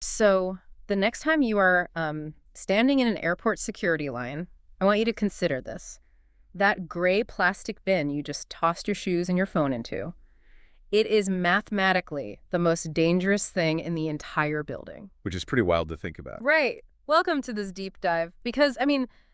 So the next time you are standing in an airport security line, I want you to consider this. That gray plastic bin you just tossed your shoes and your phone into, it is mathematically the most dangerous thing in the entire building. Which is pretty wild to think about. Right. Welcome to this deep dive. Because,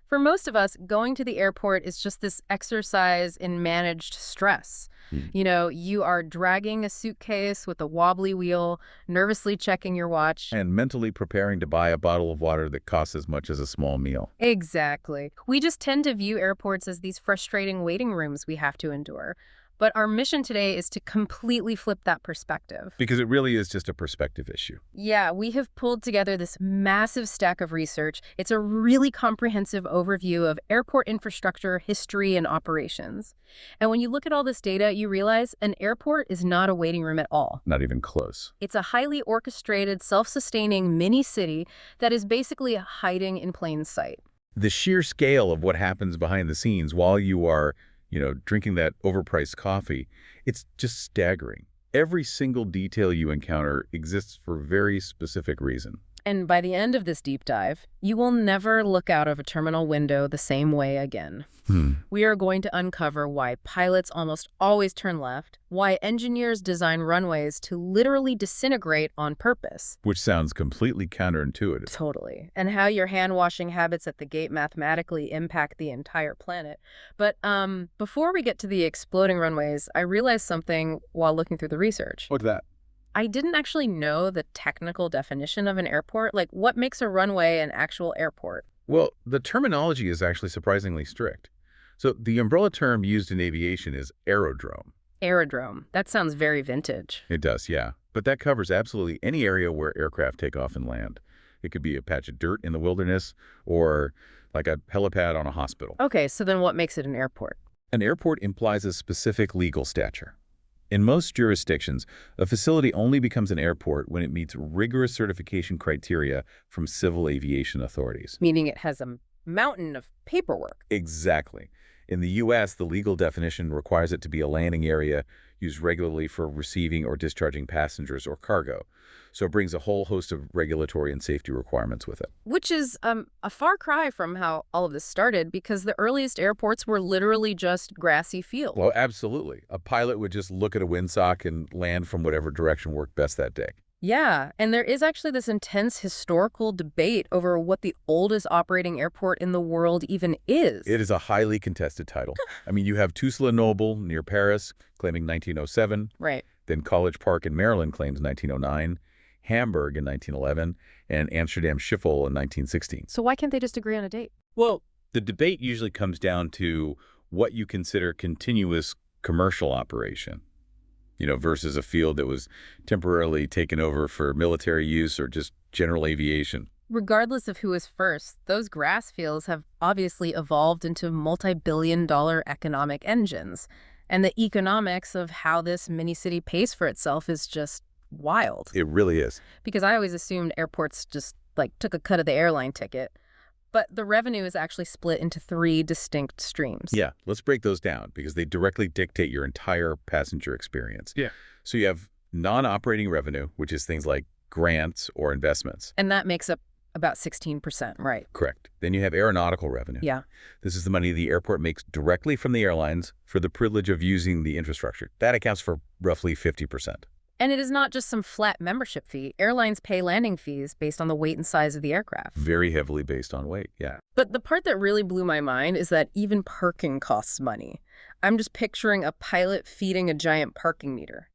for most of us, going to the airport is just this exercise in managed stress. You are dragging a suitcase with a wobbly wheel, nervously checking your watch. And mentally preparing to buy a bottle of water that costs as much as a small meal. Exactly. We just tend to view airports as these frustrating waiting rooms we have to endure. But our mission today is to completely flip that perspective. Because it really is just a perspective issue. Yeah, we have pulled together this massive stack of research. It's a really comprehensive overview of airport infrastructure, history, and operations. And when you look at all this data, you realize an airport is not a waiting room at all. Not even close. It's a highly orchestrated, self-sustaining mini-city that is basically hiding in plain sight. The sheer scale of what happens behind the scenes while you are drinking that overpriced coffee, it's just staggering. Every single detail you encounter exists for a very specific reason. And by the end of this deep dive, you will never look out of a terminal window the same way again. We are going to uncover why pilots almost always turn left, why engineers design runways to literally disintegrate on purpose. Which sounds completely counterintuitive. Totally. And how your hand-washing habits at the gate mathematically impact the entire planet. But before we get to the exploding runways, I realized something while looking through the research. What's that? I didn't actually know the technical definition of an airport. Like, what makes a runway an actual airport? Well, the terminology is actually surprisingly strict. So the umbrella term used in aviation is aerodrome. Aerodrome. That sounds very vintage. It does, yeah. But that covers absolutely any area where aircraft take off and land. It could be a patch of dirt in the wilderness or like a helipad on a hospital. Okay, so then what makes it an airport? An airport implies a specific legal stature. In most jurisdictions, a facility only becomes an airport when it meets rigorous certification criteria from civil aviation authorities. Meaning it has a mountain of paperwork. Exactly. In the U.S., the legal definition requires it to be a landing area used regularly for receiving or discharging passengers or cargo. So it brings a whole host of regulatory and safety requirements with it. Which is a far cry from how all of this started, because the earliest airports were literally just grassy fields. Well, absolutely. A pilot would just look at a windsock and land from whatever direction worked best that day. Yeah, and there is actually this intense historical debate over what the oldest operating airport in the world even is. It is a highly contested title. You have Tuzla-Noble near Paris claiming 1907. Right. Then College Park in Maryland claims 1909, Hamburg in 1911, and Amsterdam Schiphol in 1916. So why can't they just agree on a date? Well, the debate usually comes down to what you consider continuous commercial operation. Versus a field that was temporarily taken over for military use or just general aviation. Regardless of who is first, those grass fields have obviously evolved into multi-billion-dollar economic engines. And the economics of how this mini-city pays for itself is just wild. It really is. Because I always assumed airports just, took a cut of the airline ticket. But the revenue is actually split into 3 distinct streams. Yeah, let's break those down because they directly dictate your entire passenger experience. Yeah. So you have non-operating revenue, which is things like grants or investments. And that makes up about 16%, right? Correct. Then you have aeronautical revenue. Yeah. This is the money the airport makes directly from the airlines for the privilege of using the infrastructure. That accounts for roughly 50%. And it is not just some flat membership fee. Airlines pay landing fees based on the weight and size of the aircraft. Very heavily based on weight, yeah. But the part that really blew my mind is that even parking costs money. I'm just picturing a pilot feeding a giant parking meter.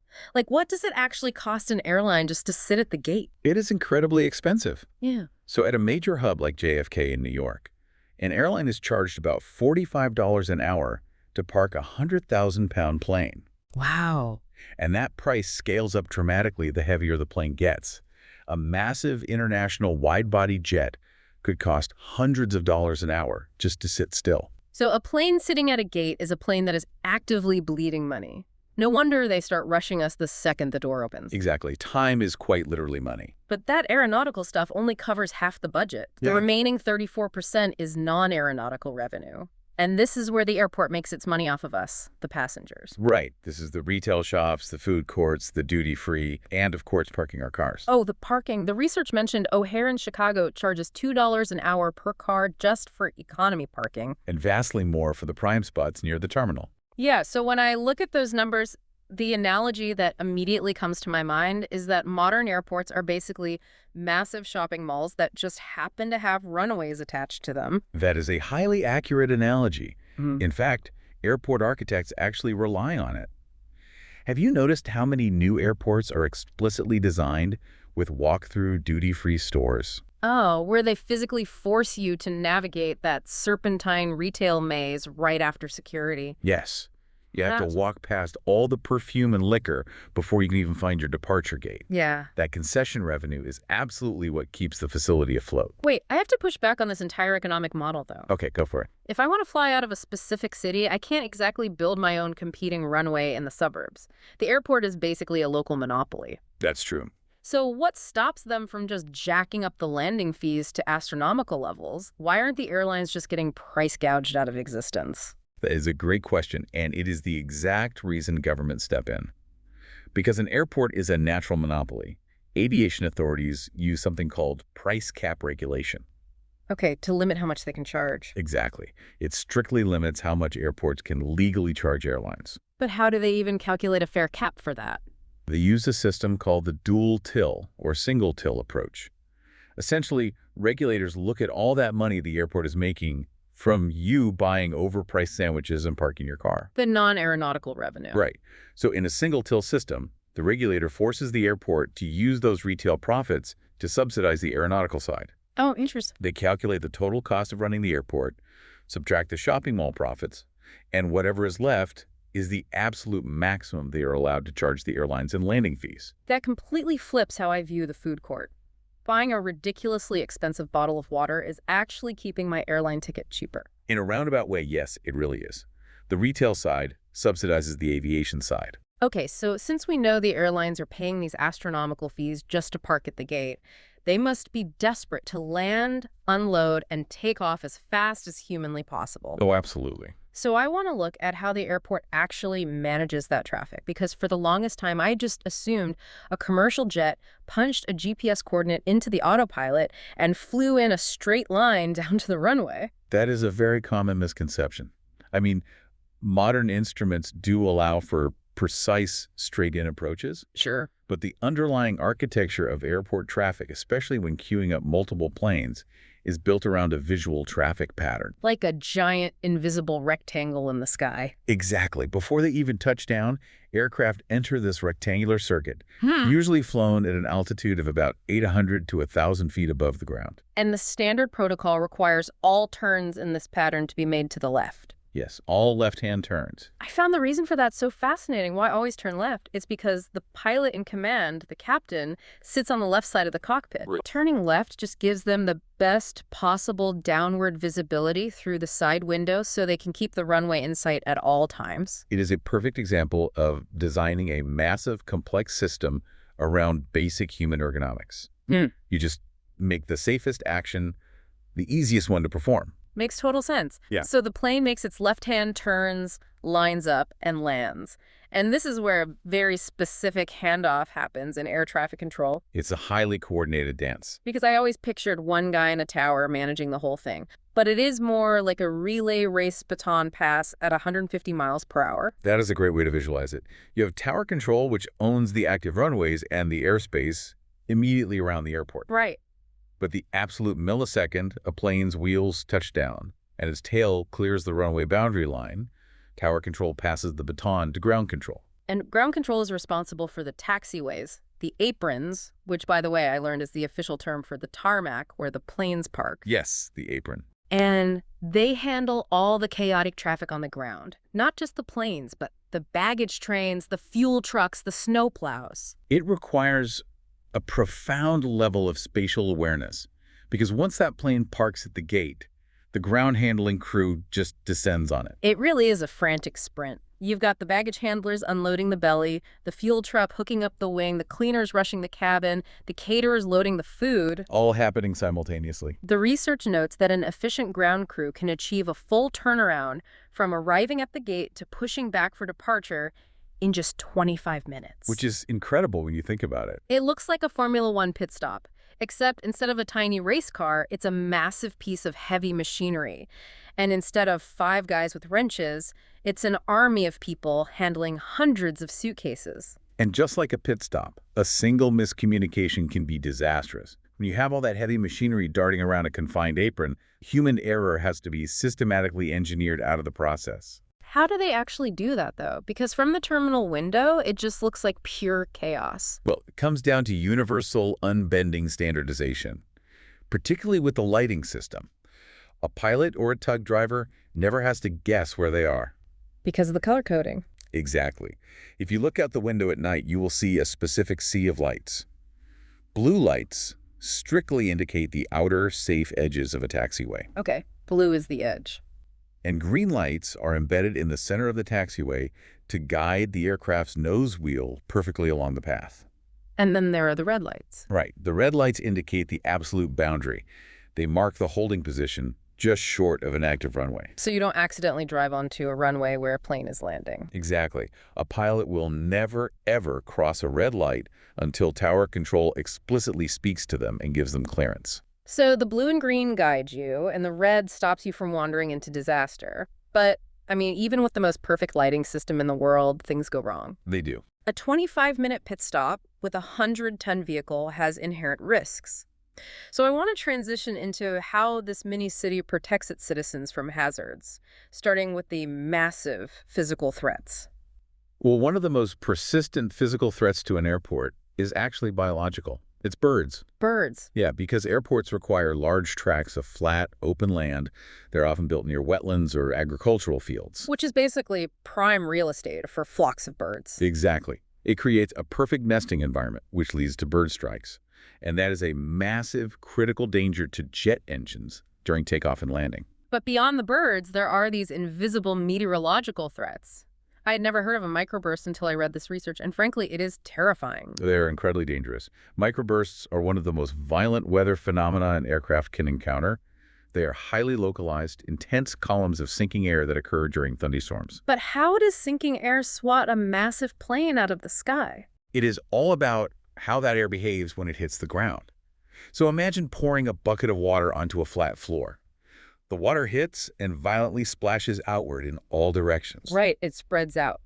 What does it actually cost an airline just to sit at the gate? It is incredibly expensive. Yeah. So at a major hub like JFK in New York, an airline is charged about $45 an hour to park a 100,000-pound plane. Wow. And that price scales up dramatically the heavier the plane gets. A massive international wide-body jet could cost hundreds of dollars an hour just to sit still. So a plane sitting at a gate is a plane that is actively bleeding money. No wonder they start rushing us the second the door opens. Exactly. Time is quite literally money. But that aeronautical stuff only covers half the budget. The remaining 34% is non-aeronautical revenue. And this is where the airport makes its money off of us, the passengers. Right. This is the retail shops, the food courts, the duty-free, and, of course, parking our cars. Oh, the parking. The research mentioned O'Hare in Chicago charges $2 an hour per car just for economy parking. And vastly more for the prime spots near the terminal. Yeah, so when I look at those numbers, the analogy that immediately comes to my mind is that modern airports are basically massive shopping malls that just happen to have runways attached to them. That is a highly accurate analogy. Mhm. In fact, airport architects actually rely on it. Have you noticed how many new airports are explicitly designed with walk-through duty-free stores? Oh, where they physically force you to navigate that serpentine retail maze right after security. Yes. You have That's- to walk past all the perfume and liquor before you can even find your departure gate. Yeah. That concession revenue is absolutely what keeps the facility afloat. Wait, I have to push back on this entire economic model, though. Okay, go for it. If I want to fly out of a specific city, I can't exactly build my own competing runway in the suburbs. The airport is basically a local monopoly. That's true. So what stops them from just jacking up the landing fees to astronomical levels? Why aren't the airlines just getting price gouged out of existence? That is a great question, and it is the exact reason governments step in. Because an airport is a natural monopoly, aviation authorities use something called price cap regulation. Okay, to limit how much they can charge. Exactly. It strictly limits how much airports can legally charge airlines. But how do they even calculate a fair cap for that? They use a system called the dual till or single till approach. Essentially, regulators look at all that money the airport is making from you buying overpriced sandwiches and parking your car. The non-aeronautical revenue. Right. So in a single till system, the regulator forces the airport to use those retail profits to subsidize the aeronautical side. Oh, interesting. They calculate the total cost of running the airport, subtract the shopping mall profits, and whatever is left is the absolute maximum they are allowed to charge the airlines in landing fees. That completely flips how I view the food court. Buying a ridiculously expensive bottle of water is actually keeping my airline ticket cheaper. In a roundabout way, yes, it really is. The retail side subsidizes the aviation side. Okay, so since we know the airlines are paying these astronomical fees just to park at the gate, they must be desperate to land, unload, and take off as fast as humanly possible. Oh, absolutely. So I want to look at how the airport actually manages that traffic, because for the longest time, I just assumed a commercial jet punched a GPS coordinate into the autopilot and flew in a straight line down to the runway. That is a very common misconception. I mean, modern instruments do allow for precise straight-in approaches, Sure. but the underlying architecture of airport traffic, especially when queuing up multiple planes, is built around a visual traffic pattern. Like a giant invisible rectangle in the sky. Exactly. Before they even touch down, aircraft enter this rectangular circuit, usually flown at an altitude of about 800 to 1,000 feet above the ground. And the standard protocol requires all turns in this pattern to be made to the left. Yes, all left-hand turns. I found the reason for that so fascinating. Why always turn left? It's because the pilot in command, the captain, sits on the left side of the cockpit. Right. Turning left just gives them the best possible downward visibility through the side window so they can keep the runway in sight at all times. It is a perfect example of designing a massive, complex system around basic human ergonomics. Hmm. You just make the safest action the easiest one to perform. Makes total sense. Yeah. So the plane makes its left-hand turns, lines up, and lands. And this is where a very specific handoff happens in air traffic control. It's a highly coordinated dance. Because I always pictured one guy in a tower managing the whole thing. But it is more like a relay race baton pass at 150 miles per hour. That is a great way to visualize it. You have tower control, which owns the active runways and the airspace immediately around the airport. Right. But the absolute millisecond a plane's wheels touch down and its tail clears the runway boundary line, tower control passes the baton to ground control. And ground control is responsible for the taxiways, the aprons, which, by the way, I learned is the official term for the tarmac where the planes park. Yes, the apron. And they handle all the chaotic traffic on the ground. Not just the planes, but the baggage trains, the fuel trucks, the snowplows. It requires a profound level of spatial awareness, because once that plane parks at the gate, the ground handling crew just descends on it. It really is a frantic sprint. You've got the baggage handlers unloading the belly, the fuel truck hooking up the wing, the cleaners rushing the cabin, the caterers loading the food. All happening simultaneously. The research notes that an efficient ground crew can achieve a full turnaround from arriving at the gate to pushing back for departure in just 25 minutes. Which is incredible when you think about it. It looks like a Formula One pit stop, except instead of a tiny race car, it's a massive piece of heavy machinery. And instead of 5 guys with wrenches, it's an army of people handling hundreds of suitcases. And just like a pit stop, a single miscommunication can be disastrous. When you have all that heavy machinery darting around a confined apron, human error has to be systematically engineered out of the process. How do they actually do that, though? Because from the terminal window, it just looks like pure chaos. Well, it comes down to universal, unbending standardization, particularly with the lighting system. A pilot or a tug driver never has to guess where they are. Because of the color coding. Exactly. If you look out the window at night, you will see a specific sea of lights. Blue lights strictly indicate the outer, safe edges of a taxiway. Okay, blue is the edge. And green lights are embedded in the center of the taxiway to guide the aircraft's nose wheel perfectly along the path. And then there are the red lights. Right. The red lights indicate the absolute boundary. They mark the holding position just short of an active runway. So you don't accidentally drive onto a runway where a plane is landing. Exactly. A pilot will never, ever cross a red light until tower control explicitly speaks to them and gives them clearance. So the blue and green guide you, and the red stops you from wandering into disaster. But, I mean, even with the most perfect lighting system in the world, things go wrong. They do. A 25-minute pit stop with a 100-ton vehicle has inherent risks. So I want to transition into how this mini-city protects its citizens from hazards, starting with the massive physical threats. Well, one of the most persistent physical threats to an airport is actually biological. It's birds. Birds. Yeah, because airports require large tracts of flat, open land. They're often built near wetlands or agricultural fields. Which is basically prime real estate for flocks of birds. Exactly. It creates a perfect nesting environment, which leads to bird strikes. And that is a massive, critical danger to jet engines during takeoff and landing. But beyond the birds, there are these invisible meteorological threats. I had never heard of a microburst until I read this research, and frankly, it is terrifying. They're incredibly dangerous. Microbursts are one of the most violent weather phenomena an aircraft can encounter. They are highly localized, intense columns of sinking air that occur during thunderstorms. But how does sinking air swat a massive plane out of the sky? It is all about how that air behaves when it hits the ground. So imagine pouring a bucket of water onto a flat floor. The water hits and violently splashes outward in all directions. Right, it spreads out.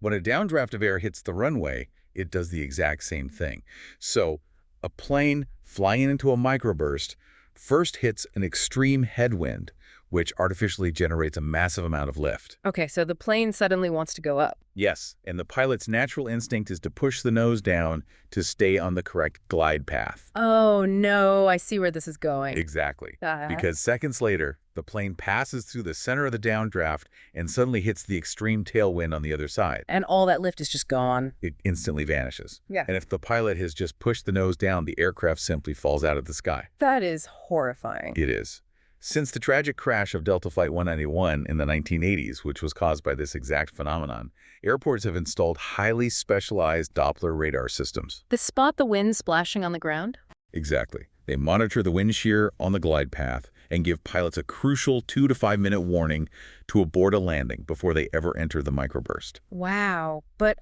When a downdraft of air hits the runway, it does the exact same thing. So a plane flying into a microburst first hits an extreme headwind, which artificially generates a massive amount of lift. Okay, so the plane suddenly wants to go up. Yes, and the pilot's natural instinct is to push the nose down to stay on the correct glide path. Oh, no, I see where this is going. Exactly. Because seconds later, the plane passes through the center of the downdraft and suddenly hits the extreme tailwind on the other side. And all that lift is just gone. It instantly vanishes. Yeah. And if the pilot has just pushed the nose down, the aircraft simply falls out of the sky. That is horrifying. It is. Since the tragic crash of Delta Flight 191 in the 1980s, which was caused by this exact phenomenon, airports have installed highly specialized Doppler radar systems. They spot the wind splashing on the ground? Exactly. They monitor the wind shear on the glide path and give pilots a crucial 2 to 5 minute warning to abort a landing before they ever enter the microburst. Wow. But,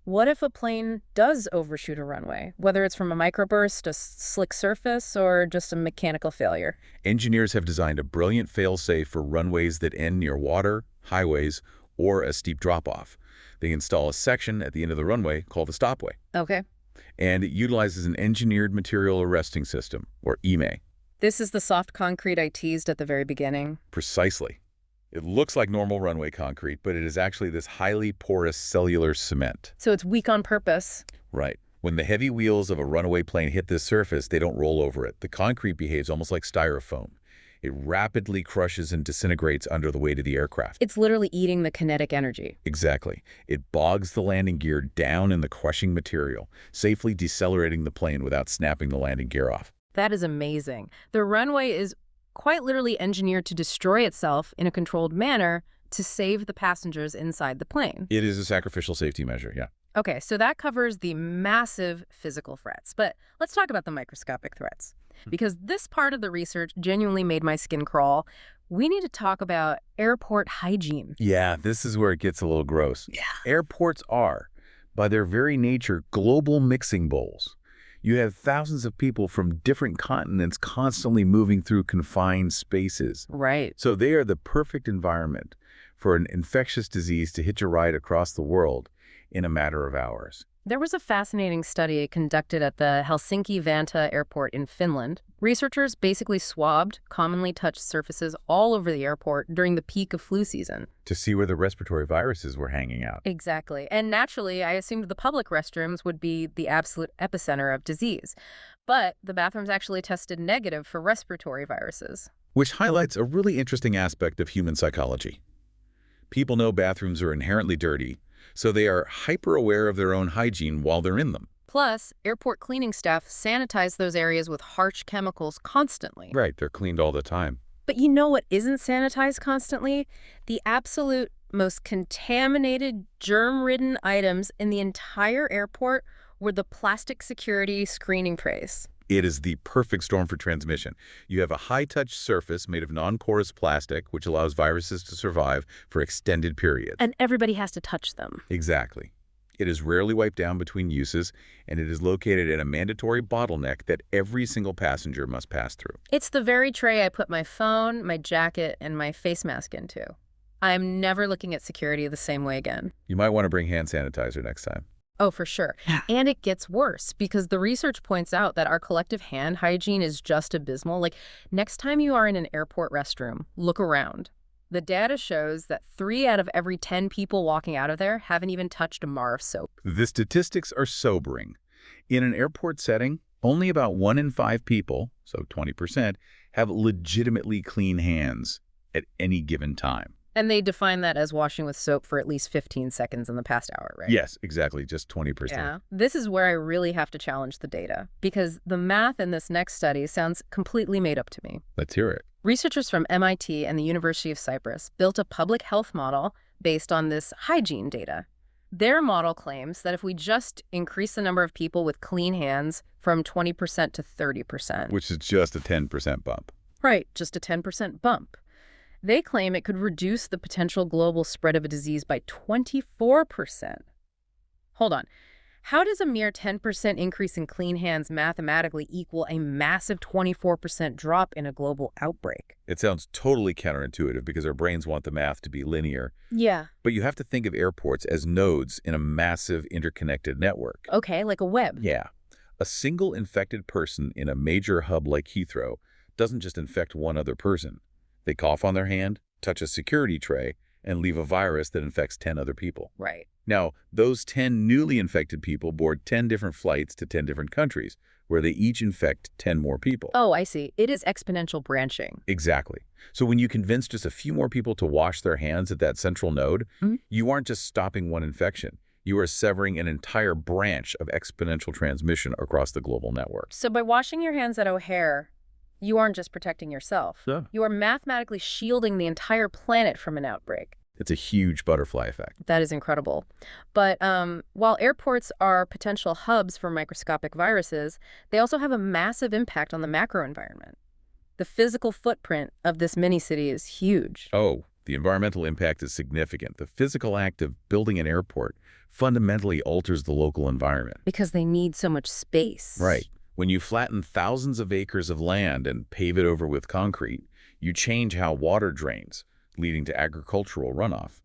what if a plane does overshoot a runway, whether it's from a microburst, a slick surface, or just a mechanical failure? Engineers have designed a brilliant fail-safe for runways that end near water, highways, or a steep drop-off. They install a section at the end of the runway called a stopway. Okay. And it utilizes an engineered material arresting system, or EMA. This is the soft concrete I teased at the very beginning. Precisely. It looks like normal runway concrete, but it is actually this highly porous cellular cement. So it's weak on purpose. Right. When the heavy wheels of a runaway plane hit this surface, they don't roll over it. The concrete behaves almost like styrofoam. It rapidly crushes and disintegrates under the weight of the aircraft. It's literally eating the kinetic energy. Exactly. It bogs the landing gear down in the crushing material, safely decelerating the plane without snapping the landing gear off. That is amazing. The runway is quite literally engineered to destroy itself in a controlled manner to save the passengers inside the plane. It is a sacrificial safety measure, yeah. Okay, so that covers the massive physical threats. But let's talk about the microscopic threats, because this part of the research genuinely made my skin crawl. We need to talk about airport hygiene. Yeah, this is where it gets a little gross. Yeah. Airports are, by their very nature, global mixing bowls. You have thousands of people from different continents constantly moving through confined spaces. Right. So they are the perfect environment for an infectious disease to hitch a ride across the world in a matter of hours. There was a fascinating study conducted at the Helsinki-Vantaa airport in Finland. Researchers basically swabbed commonly touched surfaces all over the airport during the peak of flu season. To see where the respiratory viruses were hanging out. Exactly. And naturally, I assumed the public restrooms would be the absolute epicenter of disease. But the bathrooms actually tested negative for respiratory viruses. Which highlights a really interesting aspect of human psychology. People know bathrooms are inherently dirty, so they are hyper-aware of their own hygiene while they're in them. Plus, airport cleaning staff sanitize those areas with harsh chemicals constantly. Right, they're cleaned all the time. But you know what isn't sanitized constantly? The absolute most contaminated, germ-ridden items in the entire airport were the plastic security screening trays. It is the perfect storm for transmission. You have a high-touch surface made of non-porous plastic, which allows viruses to survive for extended periods. And everybody has to touch them. Exactly. It is rarely wiped down between uses, and it is located in a mandatory bottleneck that every single passenger must pass through. It's the very tray I put my phone, my jacket, and my face mask into. I'm never looking at security the same way again. You might want to bring hand sanitizer next time. Oh, for sure. And it gets worse because the research points out that our collective hand hygiene is just abysmal. Like, next time you are in an airport restroom, look around. The data shows that 3 out of every 10 people walking out of there haven't even touched a bar of soap. The statistics are sobering. In an airport setting, only about 1 in 5 people, so 20%, have legitimately clean hands at any given time. And they define that as washing with soap for at least 15 seconds in the past hour, right? Yes, exactly, just 20%. Yeah. This is where I really have to challenge the data, because the math in this next study sounds completely made up to me. Let's hear it. Researchers from MIT and the University of Cyprus built a public health model based on this hygiene data. Their model claims that if we just increase the number of people with clean hands from 20% to 30%. Which is just a 10% bump. Right, just a 10% bump. They claim it could reduce the potential global spread of a disease by 24%. Hold on. How does a mere 10% increase in clean hands mathematically equal a massive 24% drop in a global outbreak? It sounds totally counterintuitive because our brains want the math to be linear. Yeah. But you have to think of airports as nodes in a massive interconnected network. Okay, like a web. Yeah. A single infected person in a major hub like Heathrow doesn't just infect one other person. They cough on their hand, touch a security tray, and leave a virus that infects 10 other people. Right. Now, those 10 newly infected people board 10 different flights to 10 different countries, where they each infect 10 more people. Oh, I see. It is exponential branching. Exactly. So when you convince just a few more people to wash their hands at that central node, you aren't just stopping one infection. You are severing an entire branch of exponential transmission across the global network. So by washing your hands at O'Hare, you aren't just protecting yourself. Yeah. You are mathematically shielding the entire planet from an outbreak. It's a huge butterfly effect. That is incredible. But while airports are potential hubs for microscopic viruses, they also have a massive impact on the macro environment. The physical footprint of this mini-city is huge. Oh, the environmental impact is significant. The physical act of building an airport fundamentally alters the local environment. Because they need so much space. Right. When you flatten thousands of acres of land and pave it over with concrete, you change how water drains, leading to agricultural runoff.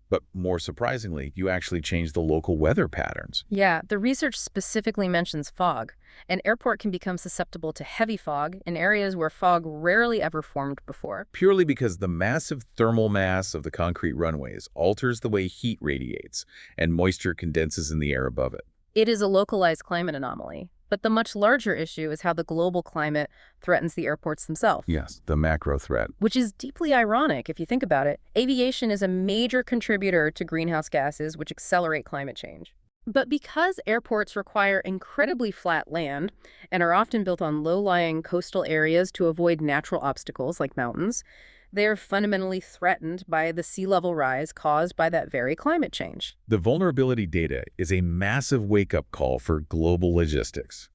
But more surprisingly, you actually change the local weather patterns. Yeah, the research specifically mentions fog. An airport can become susceptible to heavy fog in areas where fog rarely ever formed before. Purely because the massive thermal mass of the concrete runways alters the way heat radiates and moisture condenses in the air above it. It is a localized climate anomaly. But the much larger issue is how the global climate threatens the airports themselves. Yes, the macro threat. Which is deeply ironic if you think about it. Aviation is a major contributor to greenhouse gases, which accelerate climate change. But because airports require incredibly flat land and are often built on low-lying coastal areas to avoid natural obstacles like mountains, They're fundamentally threatened by the sea level rise caused by that very climate change. The vulnerability data is a massive wake-up call for global logistics.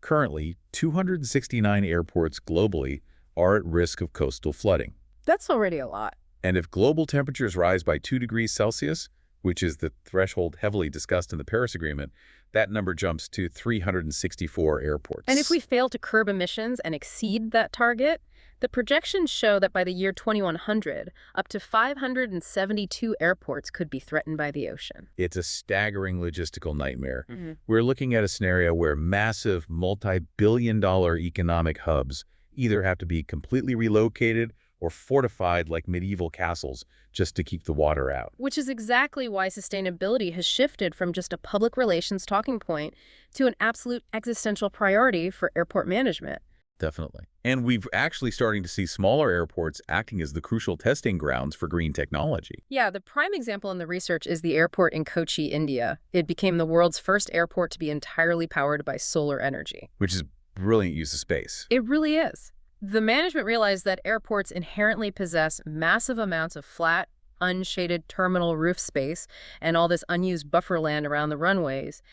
Currently, 269 airports globally are at risk of coastal flooding. That's already a lot. And if global temperatures rise by 2 degrees Celsius, which is the threshold heavily discussed in the Paris Agreement, that number jumps to 364 airports. And if we fail to curb emissions and exceed that target, the projections show that by the year 2100, up to 572 airports could be threatened by the ocean. It's a staggering logistical nightmare. Mm-hmm. We're looking at a scenario where massive multi-billion-dollar economic hubs either have to be completely relocated or fortified like medieval castles just to keep the water out. Which is exactly why sustainability has shifted from just a public relations talking point to an absolute existential priority for airport management. Definitely. And we've actually starting to see smaller airports acting as the crucial testing grounds for green technology. Yeah, the prime example in the research is the airport in Kochi, India. It became the world's first airport to be entirely powered by solar energy. Which is brilliant use of space. It really is. The management realized that airports inherently possess massive amounts of flat, unshaded terminal roof space and all this unused buffer land around the runways.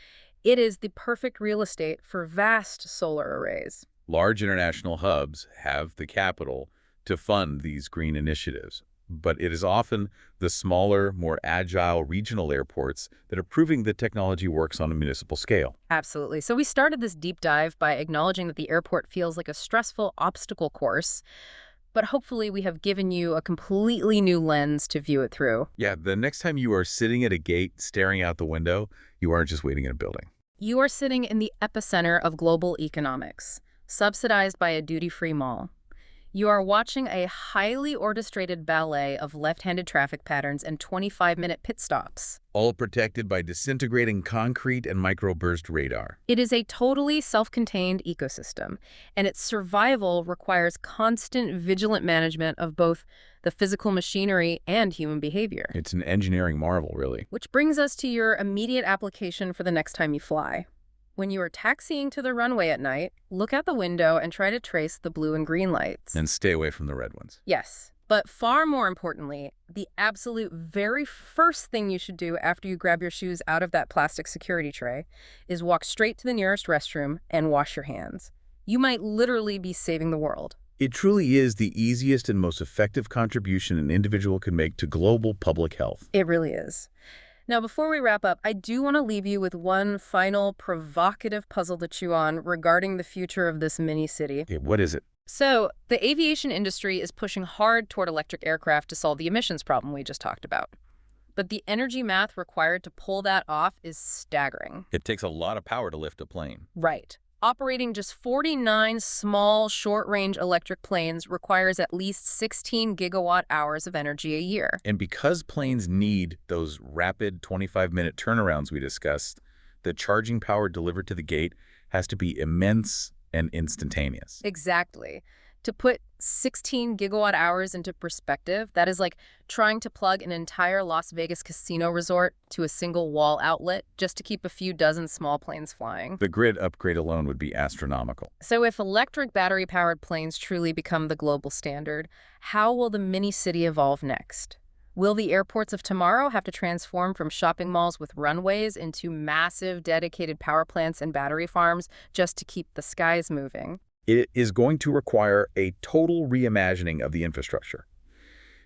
It is the perfect real estate for vast solar arrays. Large international hubs have the capital to fund these green initiatives, but it is often the smaller, more agile regional airports that are proving the technology works on a municipal scale. Absolutely. So we started this deep dive by acknowledging that the airport feels like a stressful obstacle course, but hopefully we have given you a completely new lens to view it through. Yeah, the next time you are sitting at a gate staring out the window, you aren't just waiting in a building. You are sitting in the epicenter of global economics, subsidized by a duty-free mall. You are watching a highly orchestrated ballet of left-handed traffic patterns and 25-minute pit stops. All protected by disintegrating concrete and microburst radar. It is a totally self-contained ecosystem, and its survival requires constant, vigilant management of both the physical machinery and human behavior. It's an engineering marvel, really. Which brings us to your immediate application for the next time you fly. When you are taxiing to the runway at night, look out the window and try to trace the blue and green lights. And stay away from the red ones. Yes, but far more importantly, the absolute very first thing you should do after you grab your shoes out of that plastic security tray is walk straight to the nearest restroom and wash your hands. You might literally be saving the world. It truly is the easiest and most effective contribution an individual can make to global public health. It really is. Now, before we wrap up, I do want to leave you with one final provocative puzzle to chew on regarding the future of this mini-city. Okay, what is it? So, the aviation industry is pushing hard toward electric aircraft to solve the emissions problem we just talked about. But the energy math required to pull that off is staggering. It takes a lot of power to lift a plane. Right. Operating just 49 small, short-range electric planes requires at least 16 gigawatt-hours of energy a year. And because planes need those rapid 25-minute turnarounds we discussed, the charging power delivered to the gate has to be immense and instantaneous. Exactly. To put 16 gigawatt-hours into perspective, that is like trying to plug an entire Las Vegas casino resort to a single wall outlet just to keep a few dozen small planes flying. The grid upgrade alone would be astronomical. So if electric battery-powered planes truly become the global standard, how will the mini-city evolve next? Will the airports of tomorrow have to transform from shopping malls with runways into massive dedicated power plants and battery farms just to keep the skies moving? It is going to require a total reimagining of the infrastructure.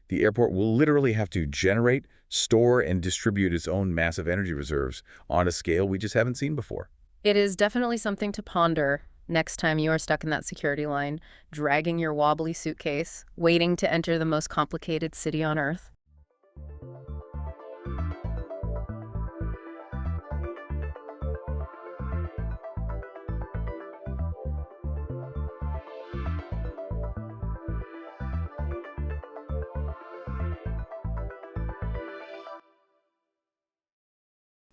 The airport will literally have to generate, store, and distribute its own massive energy reserves on a scale we just haven't seen before. It is definitely something to ponder next time you are stuck in that security line, dragging your wobbly suitcase, waiting to enter the most complicated city on Earth.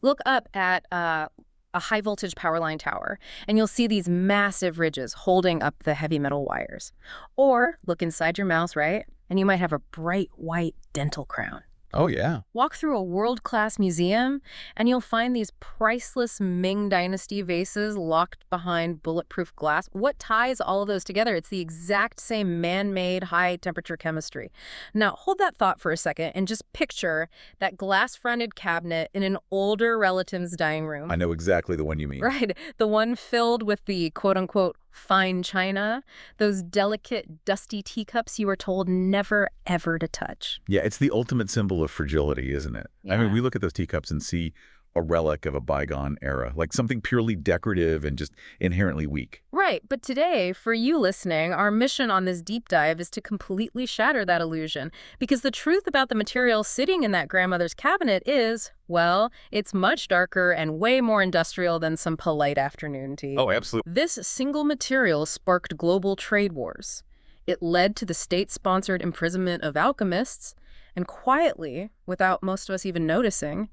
Look up at a high-voltage power line tower, and you'll see these massive ridges holding up the heavy metal wires. Or look inside your mouse, right? And you might have a bright white dental crown. Oh, yeah. Walk through a world-class museum, and you'll find these priceless Ming Dynasty vases locked behind bulletproof glass. What ties all of those together? It's the exact same man-made high-temperature chemistry. Now, hold that thought for a second and just picture that glass-fronted cabinet in an older relative's dining room. I know exactly the one you mean. Right, the one filled with the quote-unquote fine china, those delicate, dusty teacups you were told never, ever to touch. Yeah, it's the ultimate symbol of fragility, isn't it? I mean, Yeah. we look at those teacups and see a relic of a bygone era, like something purely decorative and just inherently weak. Right, but today, for you listening, our mission on this deep dive is to completely shatter that illusion. Because the truth about the material sitting in that grandmother's cabinet is, well, it's much darker and way more industrial than some polite afternoon tea. Oh, absolutely. This single material sparked global trade wars. It led to the state-sponsored imprisonment of alchemists, and quietly, without most of us even noticing,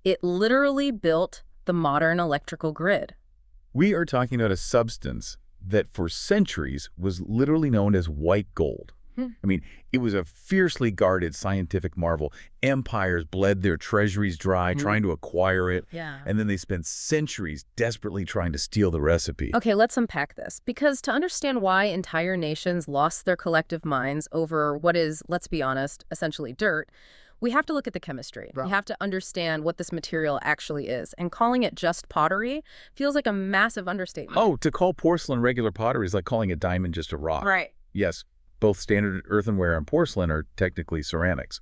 it literally built the modern electrical grid. We are talking about a substance that for centuries was literally known as white gold. I mean, it was a fiercely guarded scientific marvel. Empires bled their treasuries dry trying to acquire it, Yeah. and then they spent centuries desperately trying to steal the recipe. Okay, let's unpack this. Because to understand why entire nations lost their collective minds over what is, let's be honest, essentially dirt, we have to look at the chemistry. Right. We have to understand what this material actually is. And calling it just pottery feels like a massive understatement. Oh, to call porcelain regular pottery is like calling a diamond just a rock. Right. Yes, both standard earthenware and porcelain are technically ceramics.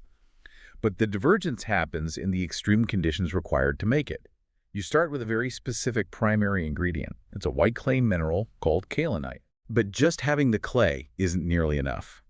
But the divergence happens in the extreme conditions required to make it. You start with a very specific primary ingredient. It's a white clay mineral called kaolinite. But just having the clay isn't nearly enough.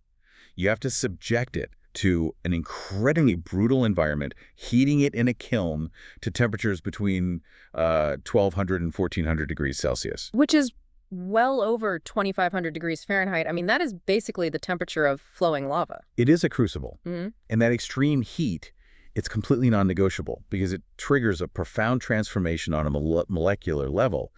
You have to subject it to an incredibly brutal environment, heating it in a kiln to temperatures between 1,200 and 1,400 degrees Celsius. Which is well over 2,500 degrees Fahrenheit. I mean, that is basically the temperature of flowing lava. It is a crucible. Mm-hmm. And that extreme heat, it's completely non-negotiable because it triggers a profound transformation on a molecular level.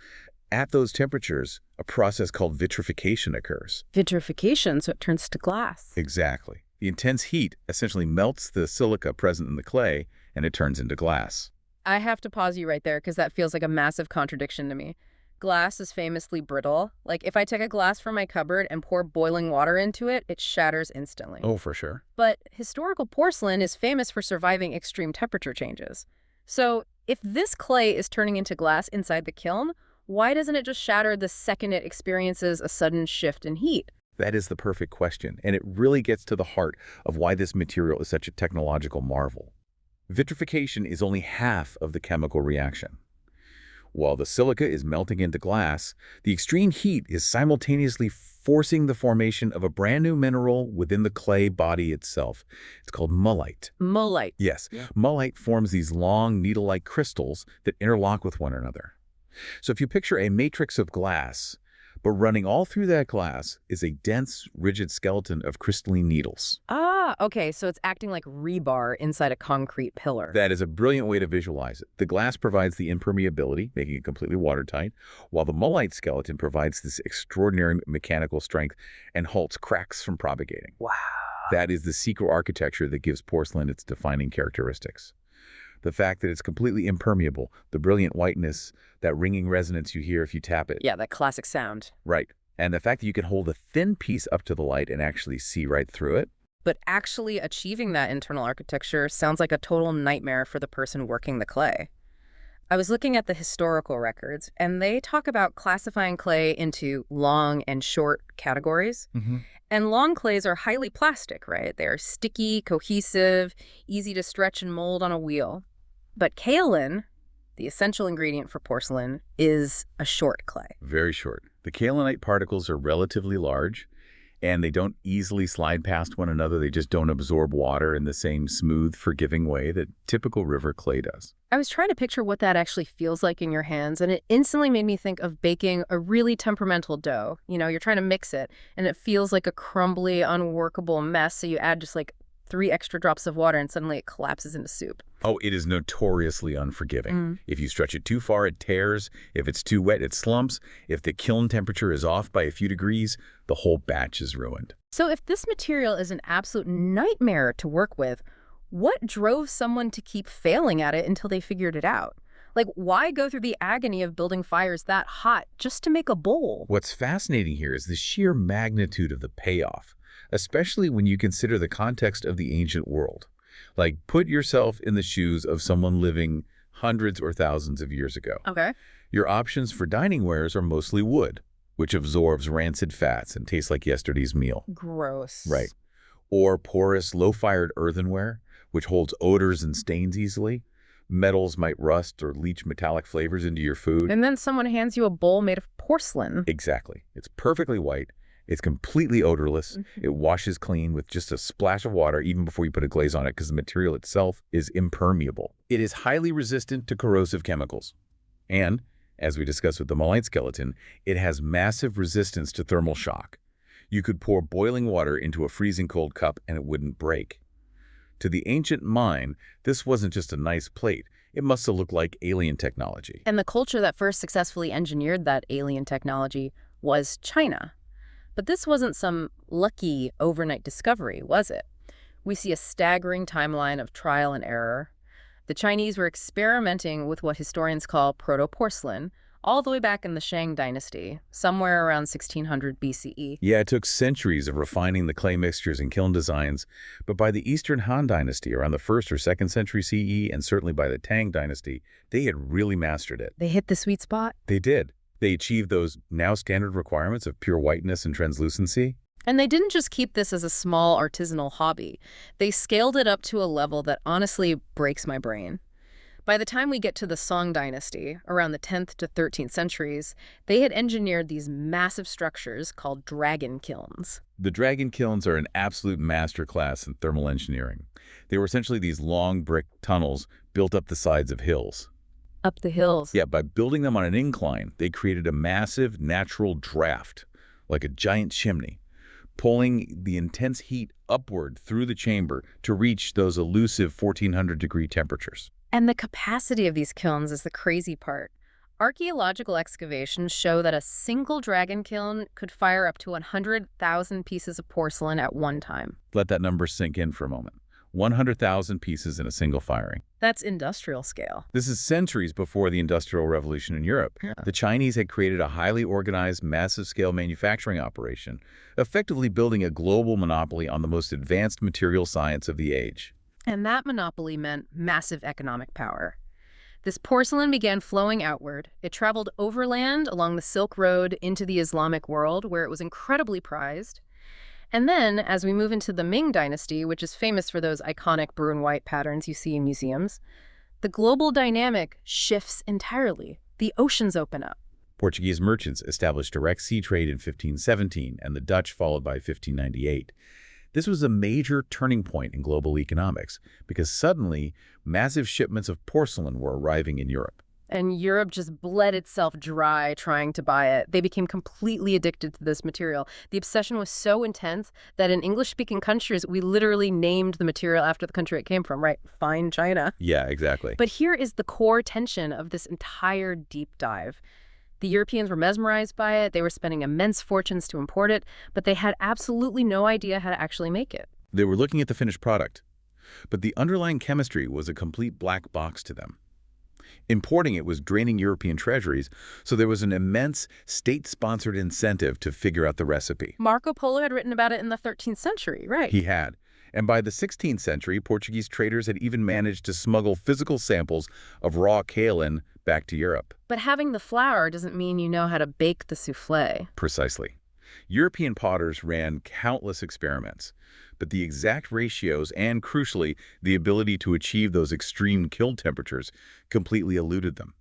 At those temperatures, a process called vitrification occurs. Vitrification, so it turns to glass. Exactly. The intense heat essentially melts the silica present in the clay, and it turns into glass. I have to pause you right there because that feels like a massive contradiction to me. Glass is famously brittle. Like, if I take a glass from my cupboard and pour boiling water into it, it shatters instantly. Oh, for sure. But historical porcelain is famous for surviving extreme temperature changes. So if this clay is turning into glass inside the kiln, why doesn't it just shatter the second it experiences a sudden shift in heat? That is the perfect question, and it really gets to the heart of why this material is such a technological marvel. Vitrification is only half of the chemical reaction. While the silica is melting into glass, the extreme heat is simultaneously forcing the formation of a brand new mineral within the clay body itself. It's called mullite. Mullite. Yes, Yeah. mullite forms these long needle-like crystals that interlock with one another. So if you picture a matrix of glass, but running all through that glass is a dense, rigid skeleton of crystalline needles. Ah, okay, so it's acting like rebar inside a concrete pillar. That is a brilliant way to visualize it. The glass provides the impermeability, making it completely watertight, while the mullite skeleton provides this extraordinary mechanical strength and halts cracks from propagating. Wow. That is the secret architecture that gives porcelain its defining characteristics. The fact that it's completely impermeable, the brilliant whiteness, that ringing resonance you hear if you tap it. Yeah, that classic sound. Right. And the fact that you can hold a thin piece up to the light and actually see right through it. But actually achieving that internal architecture sounds like a total nightmare for the person working the clay. I was looking at the historical records, and they talk about classifying clay into long and short categories. And long clays are highly plastic, right? They're sticky, cohesive, easy to stretch and mold on a wheel. But kaolin, the essential ingredient for porcelain, is a short clay. Very short. The kaolinite particles are relatively large, and they don't easily slide past one another. They just don't absorb water in the same smooth, forgiving way that typical river clay does. I was trying to picture what that actually feels like in your hands, and it instantly made me think of baking a really temperamental dough. You know, you're trying to mix it, and it feels like a crumbly, unworkable mess, so you add just like 3 extra drops of water, and suddenly it collapses into soup. Oh, it is notoriously unforgiving. If you stretch it too far, it tears. If it's too wet, it slumps. If the kiln temperature is off by a few degrees, the whole batch is ruined. So if this material is an absolute nightmare to work with, What drove someone to keep failing at it until they figured it out? Like, why go through the agony of building fires that hot just to make a bowl? What's fascinating here is the sheer magnitude of the payoff, especially when you consider the context of the ancient world. Like, put yourself in the shoes of someone living hundreds or thousands of years ago. Okay. Your options for dining wares are mostly wood, which absorbs rancid fats and tastes like yesterday's meal. Gross. Right. Or porous, low-fired earthenware, which holds odors and stains easily. Metals might rust or leach metallic flavors into your food. And then someone hands you a bowl made of porcelain. Exactly. It's perfectly white. It's completely odorless. It washes clean with just a splash of water even before you put a glaze on it because the material itself is impermeable. It is highly resistant to corrosive chemicals. And, as we discussed with the malite skeleton, it has massive resistance to thermal shock. You could pour boiling water into a freezing cold cup and it wouldn't break. To the ancient mind, this wasn't just a nice plate. It must have looked like alien technology. And the culture that first successfully engineered that alien technology was China. But this wasn't some lucky overnight discovery, was it? We see a staggering timeline of trial and error. The Chinese were experimenting with what historians call proto-porcelain, all the way back in the Shang dynasty, somewhere around 1600 BCE. Yeah, it took centuries of refining the clay mixtures and kiln designs, but by the Eastern Han dynasty, around the 1st or 2nd century CE, and certainly by the Tang dynasty, they had really mastered it. They hit the sweet spot? They did. They achieved those now standard requirements of pure whiteness and translucency. And they didn't just keep this as a small artisanal hobby. They scaled it up to a level that honestly breaks my brain. By the time we get to the Song dynasty, around the 10th to 13th centuries, they had engineered these massive structures called dragon kilns. The dragon kilns are an absolute masterclass in thermal engineering. They were essentially these long brick tunnels built up the sides of hills. Up the hills. Yeah, by building them on an incline, they created a massive natural draft, like a giant chimney, pulling the intense heat upward through the chamber to reach those elusive 1400-degree temperatures. And the capacity of these kilns is the crazy part. Archaeological excavations show that a single dragon kiln could fire up to 100,000 pieces of porcelain at one time. Let that number sink in for a moment. 100,000 pieces in a single firing. That's industrial scale. This is centuries before the Industrial Revolution in Europe. Yeah. The Chinese had created a highly organized, massive-scale manufacturing operation, effectively building a global monopoly on the most advanced material science of the age. And that monopoly meant massive economic power. This porcelain began flowing outward. It traveled overland along the Silk Road into the Islamic world, where it was incredibly prized. And then, as we move into the Ming dynasty, which is famous for those iconic blue and white patterns you see in museums, the global dynamic shifts entirely. The oceans open up. Portuguese merchants established direct sea trade in 1517, and the Dutch followed by 1598. This was a major turning point in global economics because suddenly massive shipments of porcelain were arriving in Europe. And Europe just bled itself dry trying to buy it. They became completely addicted to this material. The obsession was so intense that in English-speaking countries, we literally named the material after the country it came from, right? Fine China. Yeah, exactly. But here is the core tension of this entire deep dive. The Europeans were mesmerized by it. They were spending immense fortunes to import it, but they had absolutely no idea how to actually make it. They were looking at the finished product, but the underlying chemistry was a complete black box to them. Importing it was draining European treasuries, so there was an immense state-sponsored incentive to figure out the recipe. Marco Polo had written about it in the 13th century, right? He had. And by the 16th century, Portuguese traders had even managed to smuggle physical samples of raw kaolin back to Europe. But having the flour doesn't mean you know how to bake the souffle. Precisely. European potters ran countless experiments, but the exact ratios and, crucially, the ability to achieve those extreme kiln temperatures completely eluded them.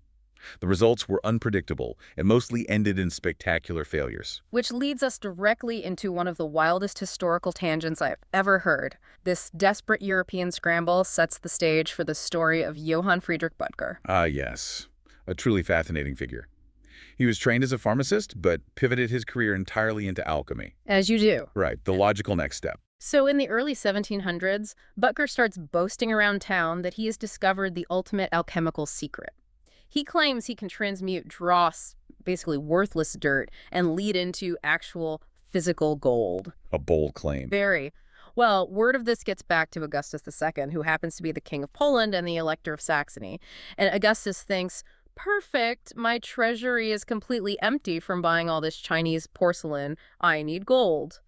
The results were unpredictable and mostly ended in spectacular failures. Which leads us directly into one of the wildest historical tangents I've ever heard. This desperate European scramble sets the stage for the story of Johann Friedrich Butker. Ah, yes. A truly fascinating figure. He was trained as a pharmacist, but pivoted his career entirely into alchemy. As you do. Right, the logical next step. So in the early 1700s, Butker starts boasting around town that he has discovered the ultimate alchemical secret. He claims he can transmute dross, basically worthless dirt, and lead into actual physical gold. A bold claim. Very. Well, word of this gets back to Augustus II, who happens to be the king of Poland and the elector of Saxony. And Augustus thinks, perfect, my treasury is completely empty from buying all this Chinese porcelain. I need gold.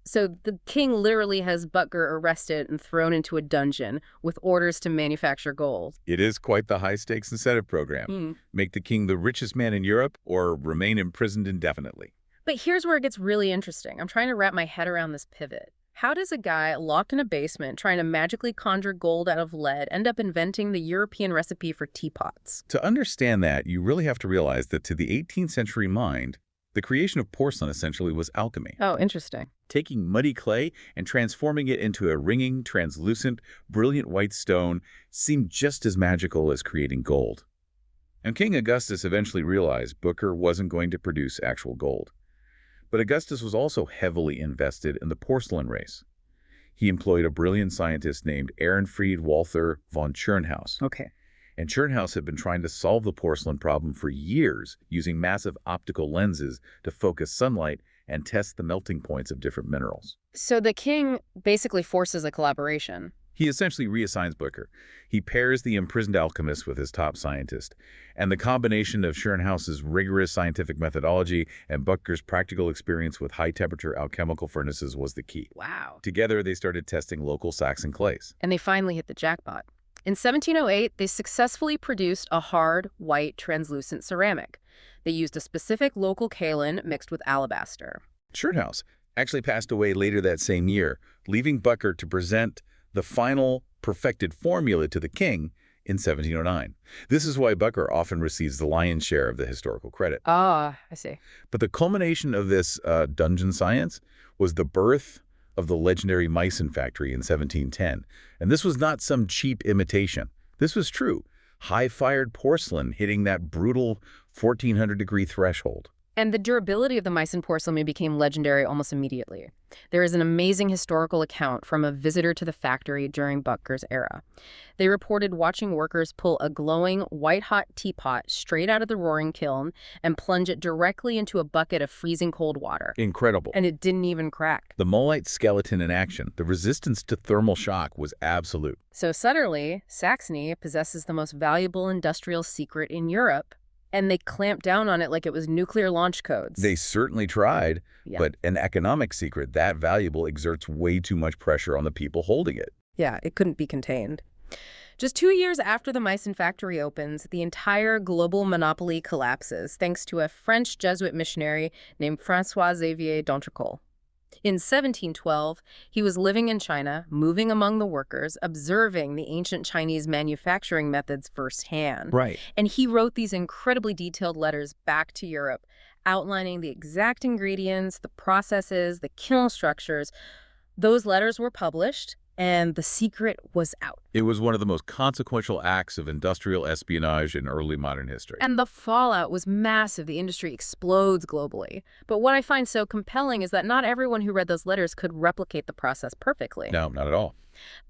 So the king literally has Butker arrested and thrown into a dungeon with orders to manufacture gold. It is quite the high-stakes incentive program. Make the king the richest man in Europe or remain imprisoned indefinitely. But here's where it gets really interesting. I'm trying to wrap my head around this pivot. How does a guy locked in a basement trying to magically conjure gold out of lead end up inventing the European recipe for teapots? To understand that, you really have to realize that to the 18th century mind, the creation of porcelain essentially was alchemy. Oh, interesting. Taking muddy clay and transforming it into a ringing, translucent, brilliant white stone seemed just as magical as creating gold. And King Augustus eventually realized Booker wasn't going to produce actual gold. But Augustus was also heavily invested in the porcelain race. He employed a brilliant scientist named Ehrenfried Walther von Tschirnhaus. Okay. And Tschirnhaus had been trying to solve the porcelain problem for years using massive optical lenses to focus sunlight and test the melting points of different minerals. So the king basically forces a collaboration. He essentially reassigns Booker. He pairs the imprisoned alchemist with his top scientist. And the combination of Tschirnhaus's rigorous scientific methodology and Booker's practical experience with high-temperature alchemical furnaces was the key. Wow. Together, they started testing local Saxon clays. And they finally hit the jackpot. In 1708, they successfully produced a hard, white, translucent ceramic. They used a specific local kaolin mixed with alabaster. Tschirnhaus actually passed away later that same year, leaving Booker to present the final perfected formula to the king in 1709. This is why Booker often receives the lion's share of the historical credit. Ah, I see. But the culmination of this dungeon science was the birth of the legendary Meissen factory in 1710. And this was not some cheap imitation. This was true. High-fired porcelain hitting that brutal 1400-degree threshold. And the durability of the Meissen porcelain became legendary almost immediately. There is an amazing historical account from a visitor to the factory during Butker's era. They reported watching workers pull a glowing, white-hot teapot straight out of the roaring kiln and plunge it directly into a bucket of freezing cold water. Incredible. And it didn't even crack. The Mollite skeleton in action, the resistance to thermal shock was absolute. So suddenly, Saxony possesses the most valuable industrial secret in Europe, and they clamped down on it like it was nuclear launch codes. They certainly tried, but an economic secret that valuable exerts way too much pressure on the people holding it. Yeah, it couldn't be contained. Just 2 years after the Meissen factory opens, the entire global monopoly collapses thanks to a French Jesuit missionary named François-Xavier d'Entrecourt. In 1712, he was living in China, moving among the workers, observing the ancient Chinese manufacturing methods firsthand. Right. And he wrote these incredibly detailed letters back to Europe, outlining the exact ingredients, the processes, the kiln structures. Those letters were published, and the secret was out. It was one of the most consequential acts of industrial espionage in early modern history. And the fallout was massive. The industry explodes globally. But what I find so compelling is that not everyone who read those letters could replicate the process perfectly. No, not at all.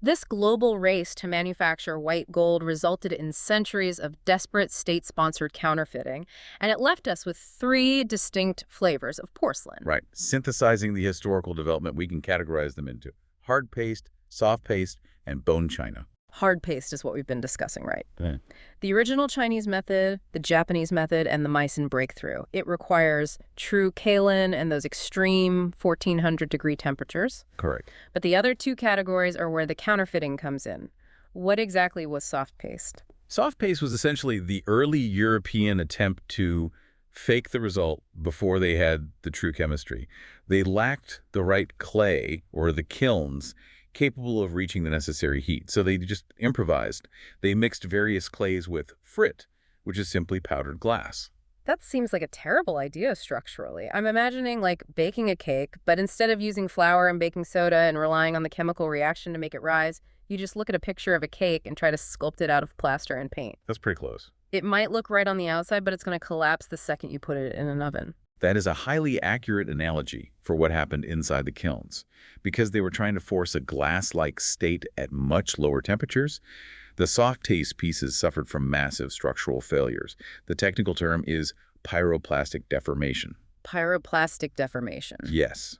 This global race to manufacture white gold resulted in centuries of desperate state-sponsored counterfeiting, and it left us with 3 distinct flavors of porcelain. Right. Synthesizing the historical development, we can categorize them into hard paste, soft paste, and bone china. Hard paste is what we've been discussing, right? Yeah. The original Chinese method, the Japanese method, and the Meissen breakthrough. It requires true kaolin and those extreme 1400-degree temperatures. Correct. But the other 2 categories are where the counterfeiting comes in. What exactly was soft paste? Soft paste was essentially the early European attempt to fake the result before they had the true chemistry. They lacked the right clay or the kilns capable of reaching the necessary heat, so they just improvised. They mixed various clays with frit, which is simply powdered glass. That seems like a terrible idea structurally. I'm imagining like baking a cake, but instead of using flour and baking soda and relying on the chemical reaction to make it rise, you just look at a picture of a cake and try to sculpt it out of plaster and paint. That's pretty close. It might look right on the outside, but it's going to collapse the second you put it in an oven. That is a highly accurate analogy for what happened inside the kilns. Because they were trying to force a glass-like state at much lower temperatures, the soft taste pieces suffered from massive structural failures. The technical term is pyroplastic deformation. Pyroplastic deformation. Yes.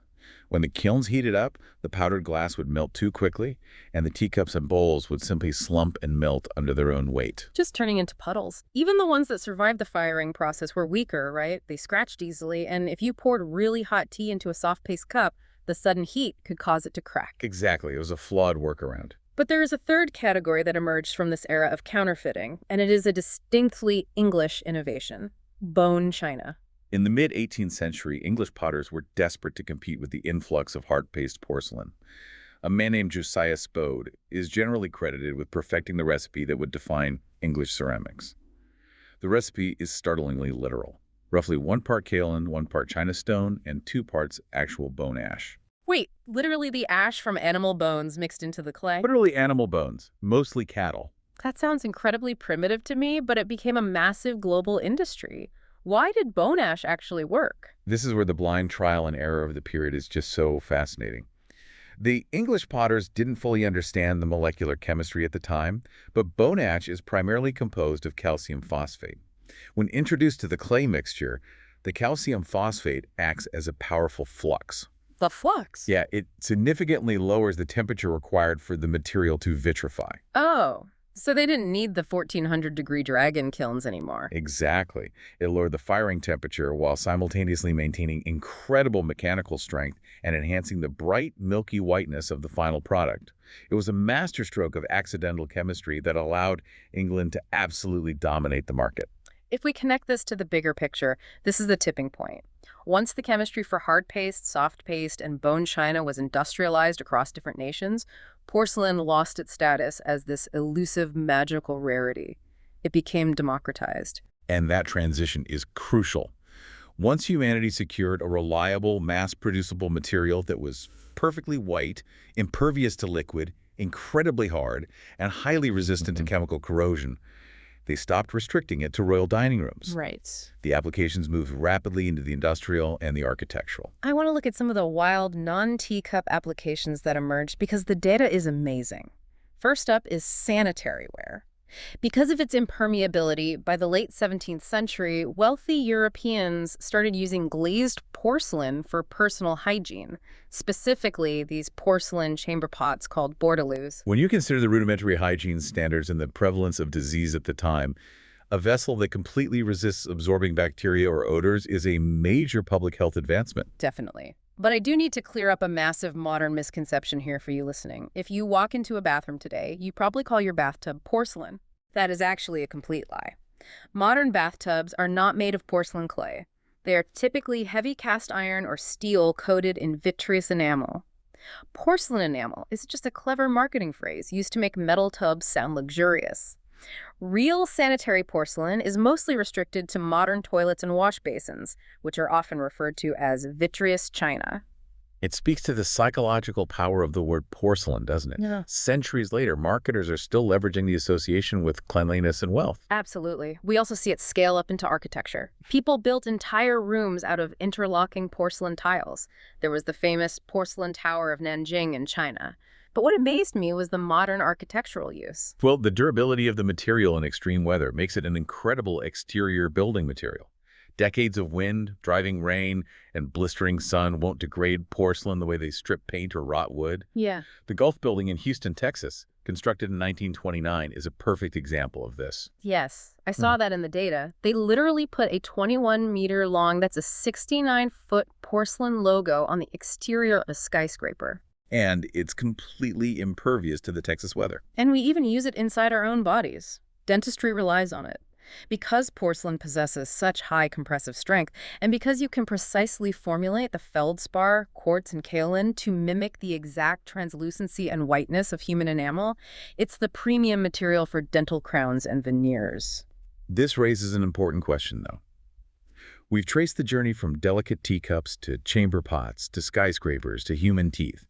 When the kilns heated up, the powdered glass would melt too quickly, and the teacups and bowls would simply slump and melt under their own weight. Just turning into puddles. Even the ones that survived the firing process were weaker, right? They scratched easily, and if you poured really hot tea into a soft paste cup, the sudden heat could cause it to crack. Exactly. It was a flawed workaround. But there is a third category that emerged from this era of counterfeiting, and it is a distinctly English innovation: bone china. In the mid-18th century, English potters were desperate to compete with the influx of hard-paste porcelain. A man named Josiah Spode is generally credited with perfecting the recipe that would define English ceramics. The recipe is startlingly literal. Roughly 1 part kaolin, 1 part china stone, and 2 parts actual bone ash. Wait, literally the ash from animal bones mixed into the clay? Literally animal bones, mostly cattle. That sounds incredibly primitive to me, but it became a massive global industry. Why did bone ash actually work? This is where the blind trial and error of the period is just so fascinating. The English potters didn't fully understand the molecular chemistry at the time, but bone ash is primarily composed of calcium phosphate. When introduced to the clay mixture, the calcium phosphate acts as a powerful flux. The flux? Yeah, it significantly lowers the temperature required for the material to vitrify. Oh, so they didn't need the 1400-degree dragon kilns anymore. Exactly. It lowered the firing temperature while simultaneously maintaining incredible mechanical strength and enhancing the bright, milky whiteness of the final product. It was a masterstroke of accidental chemistry that allowed England to absolutely dominate the market. If we connect this to the bigger picture, this is the tipping point. Once the chemistry for hard paste, soft paste, and bone china was industrialized across different nations, porcelain lost its status as this elusive, magical rarity. It became democratized. And that transition is crucial. Once humanity secured a reliable, mass-producible material that was perfectly white, impervious to liquid, incredibly hard, and highly resistant to chemical corrosion, they stopped restricting it to royal dining rooms. Right. The applications moved rapidly into the industrial and the architectural. I want to look at some of the wild non-teacup applications that emerged because the data is amazing. First up is sanitary ware. Because of its impermeability, by the late 17th century, wealthy Europeans started using glazed porcelain for personal hygiene, specifically these porcelain chamber pots called bordeleus. When you consider the rudimentary hygiene standards and the prevalence of disease at the time, a vessel that completely resists absorbing bacteria or odors is a major public health advancement. Definitely. But I do need to clear up a massive modern misconception here for you listening. If you walk into a bathroom today, you probably call your bathtub porcelain. That is actually a complete lie. Modern bathtubs are not made of porcelain clay. They are typically heavy cast iron or steel coated in vitreous enamel. Porcelain enamel is just a clever marketing phrase used to make metal tubs sound luxurious. Real sanitary porcelain is mostly restricted to modern toilets and wash basins, which are often referred to as vitreous china. It speaks to the psychological power of the word porcelain, doesn't it? Yeah. Centuries later, marketers are still leveraging the association with cleanliness and wealth. Absolutely. We also see it scale up into architecture. People built entire rooms out of interlocking porcelain tiles. There was the famous Porcelain Tower of Nanjing in China. But what amazed me was the modern architectural use. Well, the durability of the material in extreme weather makes it an incredible exterior building material. Decades of wind, driving rain, and blistering sun won't degrade porcelain the way they strip paint or rot wood. Yeah. The Gulf Building in Houston, Texas, constructed in 1929, is a perfect example of this. Yes, I saw that in the data. They literally put a 21-meter long, that's a 69-foot porcelain logo on the exterior of a skyscraper. And it's completely impervious to the Texas weather. And we even use it inside our own bodies. Dentistry relies on it. Because porcelain possesses such high compressive strength, and because you can precisely formulate the feldspar, quartz, and kaolin to mimic the exact translucency and whiteness of human enamel, it's the premium material for dental crowns and veneers. This raises an important question, though. We've traced the journey from delicate teacups to chamber pots to skyscrapers to human teeth.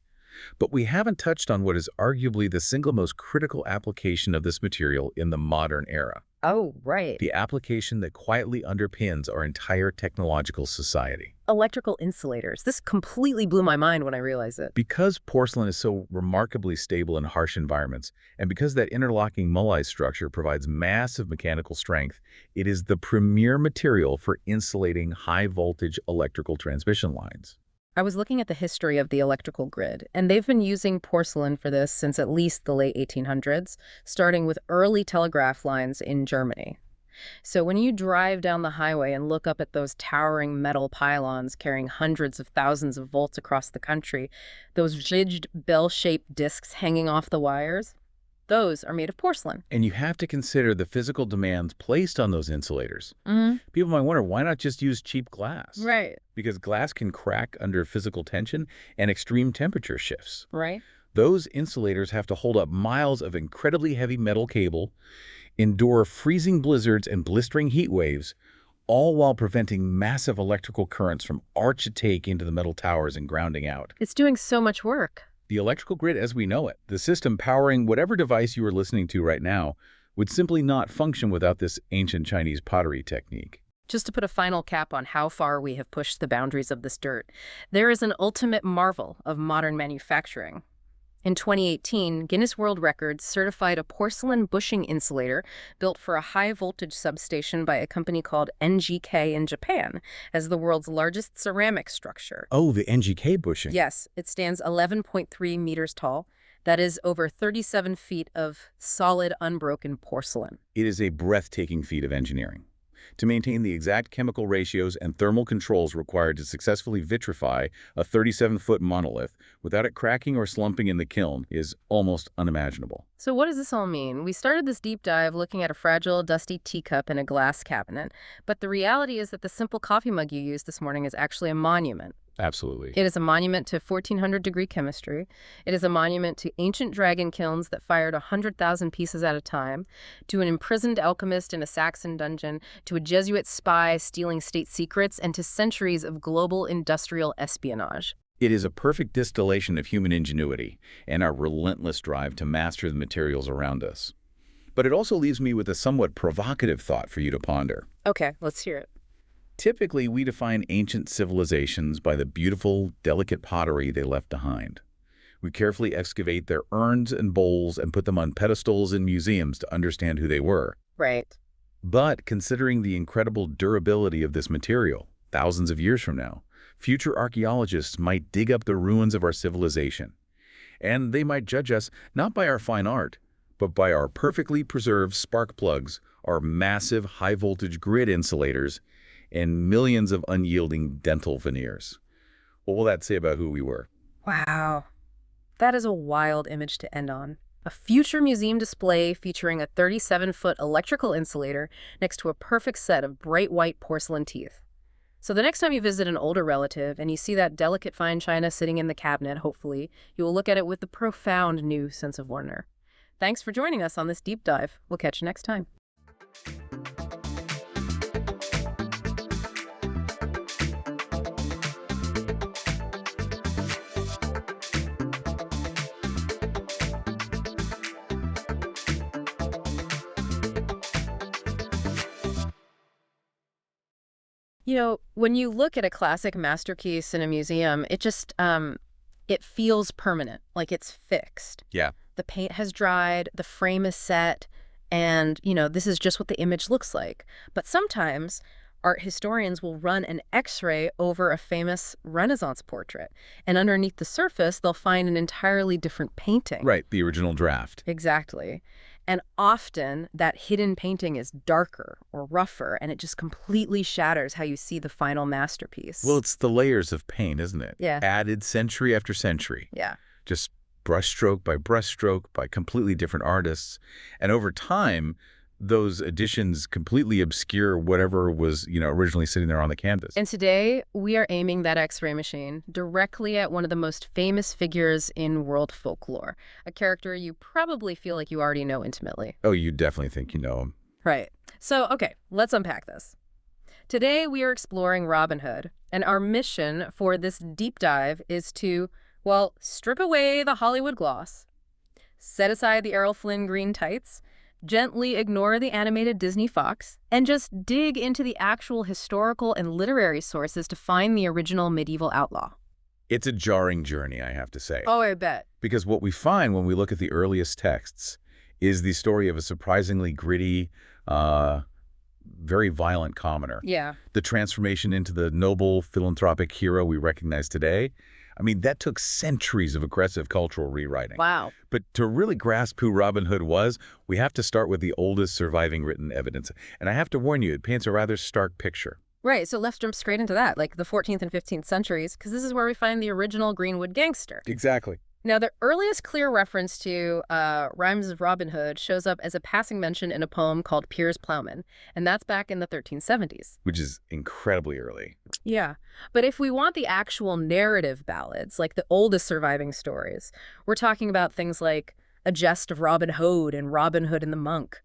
But we haven't touched on what is arguably the single most critical application of this material in the modern era. Oh, right. The application that quietly underpins our entire technological society. Electrical insulators. This completely blew my mind when I realized it. Because porcelain is so remarkably stable in harsh environments, and because that interlocking mullite structure provides massive mechanical strength, it is the premier material for insulating high-voltage electrical transmission lines. I was looking at the history of the electrical grid, and they've been using porcelain for this since at least the late 1800s, starting with early telegraph lines in Germany. So when you drive down the highway and look up at those towering metal pylons carrying hundreds of thousands of volts across the country, those ridged bell-shaped discs hanging off the wires, those are made of porcelain. And you have to consider the physical demands placed on those insulators. Mm, People might wonder, why not just use cheap glass? right, Because glass can crack under physical tension and extreme temperature shifts. right. Those insulators have to hold up miles of incredibly heavy metal cable, endure freezing blizzards and blistering heat waves, all while preventing massive electrical currents from arch take into the metal towers and grounding out. It's doing so much work. The electrical grid as we know it, the system powering whatever device you are listening to right now, would simply not function without this ancient Chinese pottery technique. Just to put a final cap on how far we have pushed the boundaries of this dirt, there is an ultimate marvel of modern manufacturing. In 2018, Guinness World Records certified a porcelain bushing insulator built for a high-voltage substation by a company called NGK in Japan as the world's largest ceramic structure. Oh, the NGK bushing. Yes, it stands 11.3 meters tall. That is over 37 feet of solid, unbroken porcelain. It is a breathtaking feat of engineering. To maintain the exact chemical ratios and thermal controls required to successfully vitrify a 37-foot monolith without it cracking or slumping in the kiln is almost unimaginable. So what does this all mean? We started this deep dive looking at a fragile, dusty teacup in a glass cabinet, but the reality is that the simple coffee mug you used this morning is actually a monument. Absolutely. It is a monument to 1400-degree chemistry. It is a monument to ancient dragon kilns that fired 100,000 pieces at a time, to an imprisoned alchemist in a Saxon dungeon, to a Jesuit spy stealing state secrets, and to centuries of global industrial espionage. It is a perfect distillation of human ingenuity and our relentless drive to master the materials around us. But it also leaves me with a somewhat provocative thought for you to ponder. Okay, let's hear it. Typically, we define ancient civilizations by the beautiful, delicate pottery they left behind. We carefully excavate their urns and bowls and put them on pedestals in museums to understand who they were. Right. But considering the incredible durability of this material, thousands of years from now, future archaeologists might dig up the ruins of our civilization. And they might judge us not by our fine art, but by our perfectly preserved spark plugs, our massive high-voltage grid insulators, and millions of unyielding dental veneers. What will that say about who we were? Wow. That is a wild image to end on. A future museum display featuring a 37-foot electrical insulator next to a perfect set of bright white porcelain teeth. So the next time you visit an older relative and you see that delicate fine china sitting in the cabinet, hopefully, you will look at it with a profound new sense of wonder. Thanks for joining us on this deep dive. We'll catch you next time. You know, when you look at a classic masterpiece in a museum, it just, it feels permanent, like it's fixed. Yeah. The paint has dried, the frame is set, and, this is just what the image looks like. But sometimes art historians will run an X-ray over a famous Renaissance portrait, and underneath the surface, they'll find an entirely different painting. Right, the original draft. Exactly. And often that hidden painting is darker or rougher, and it just completely shatters how you see the final masterpiece. Well, it's the layers of paint, isn't it? Yeah. Added century after century. Yeah. Just brushstroke by completely different artists. And over time, those additions completely obscure whatever was, originally sitting there on the canvas. And today, we are aiming that X-ray machine directly at one of the most famous figures in world folklore, a character you probably feel like you already know intimately. Oh, you definitely think you know him. Right. So, okay, let's unpack this. Today, we are exploring Robin Hood, and our mission for this deep dive is to, well, strip away the Hollywood gloss, set aside the Errol Flynn green tights, gently ignore the animated Disney Fox, and just dig into the actual historical and literary sources to find the original medieval outlaw. It's a jarring journey, I have to say. Oh, I bet. Because what we find when we look at the earliest texts is the story of a surprisingly gritty, very violent commoner. Yeah. The transformation into the noble philanthropic hero we recognize today, I mean, that took centuries of aggressive cultural rewriting. Wow. But to really grasp who Robin Hood was, we have to start with the oldest surviving written evidence. And I have to warn you, it paints a rather stark picture. Right, so let's jump straight into that, like the 14th and 15th centuries, because this is where we find the original Greenwood gangster. Exactly. Now, the earliest clear reference to rhymes of Robin Hood shows up as a passing mention in a poem called Piers Plowman, and that's back in the 1370s. Which is incredibly early. Yeah, but if we want the actual narrative ballads, like the oldest surviving stories, we're talking about things like A Jest of Robin Hood and Robin Hood and the Monk.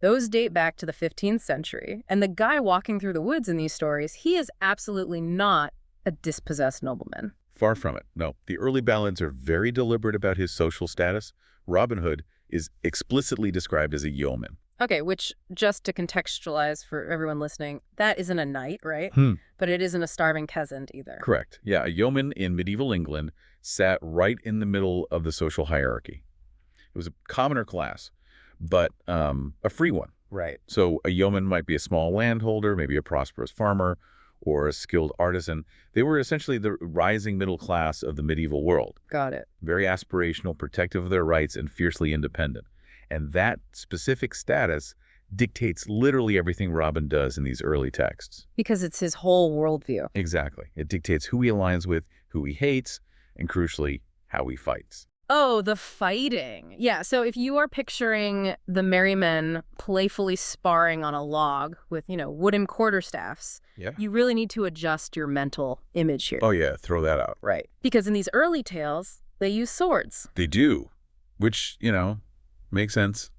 Those date back to the 15th century, and the guy walking through the woods in these stories, he is absolutely not a dispossessed nobleman. Far from it. No, the early ballads are very deliberate about his social status. Robin Hood is explicitly described as a yeoman. Okay, which, just to contextualize for everyone listening, that isn't a knight, right? But it isn't a starving peasant either. Correct. Yeah, a yeoman in medieval England sat right in the middle of the social hierarchy. It was a commoner class, but a free one. Right. So a yeoman might be a small landholder, maybe a prosperous farmer, or a skilled artisan. They were essentially the rising middle class of the medieval world. Got it. Very aspirational, protective of their rights, and fiercely independent. And that specific status dictates literally everything Robin does in these early texts. Because it's his whole worldview. Exactly. It dictates who he aligns with, who he hates, and crucially, how he fights. Oh, the fighting. Yeah, so if you are picturing the merry men playfully sparring on a log with, wooden quarterstaffs, you really need to adjust your mental image here. Oh, yeah, throw that out. Right. Because in these early tales, they use swords. They do, which, makes sense.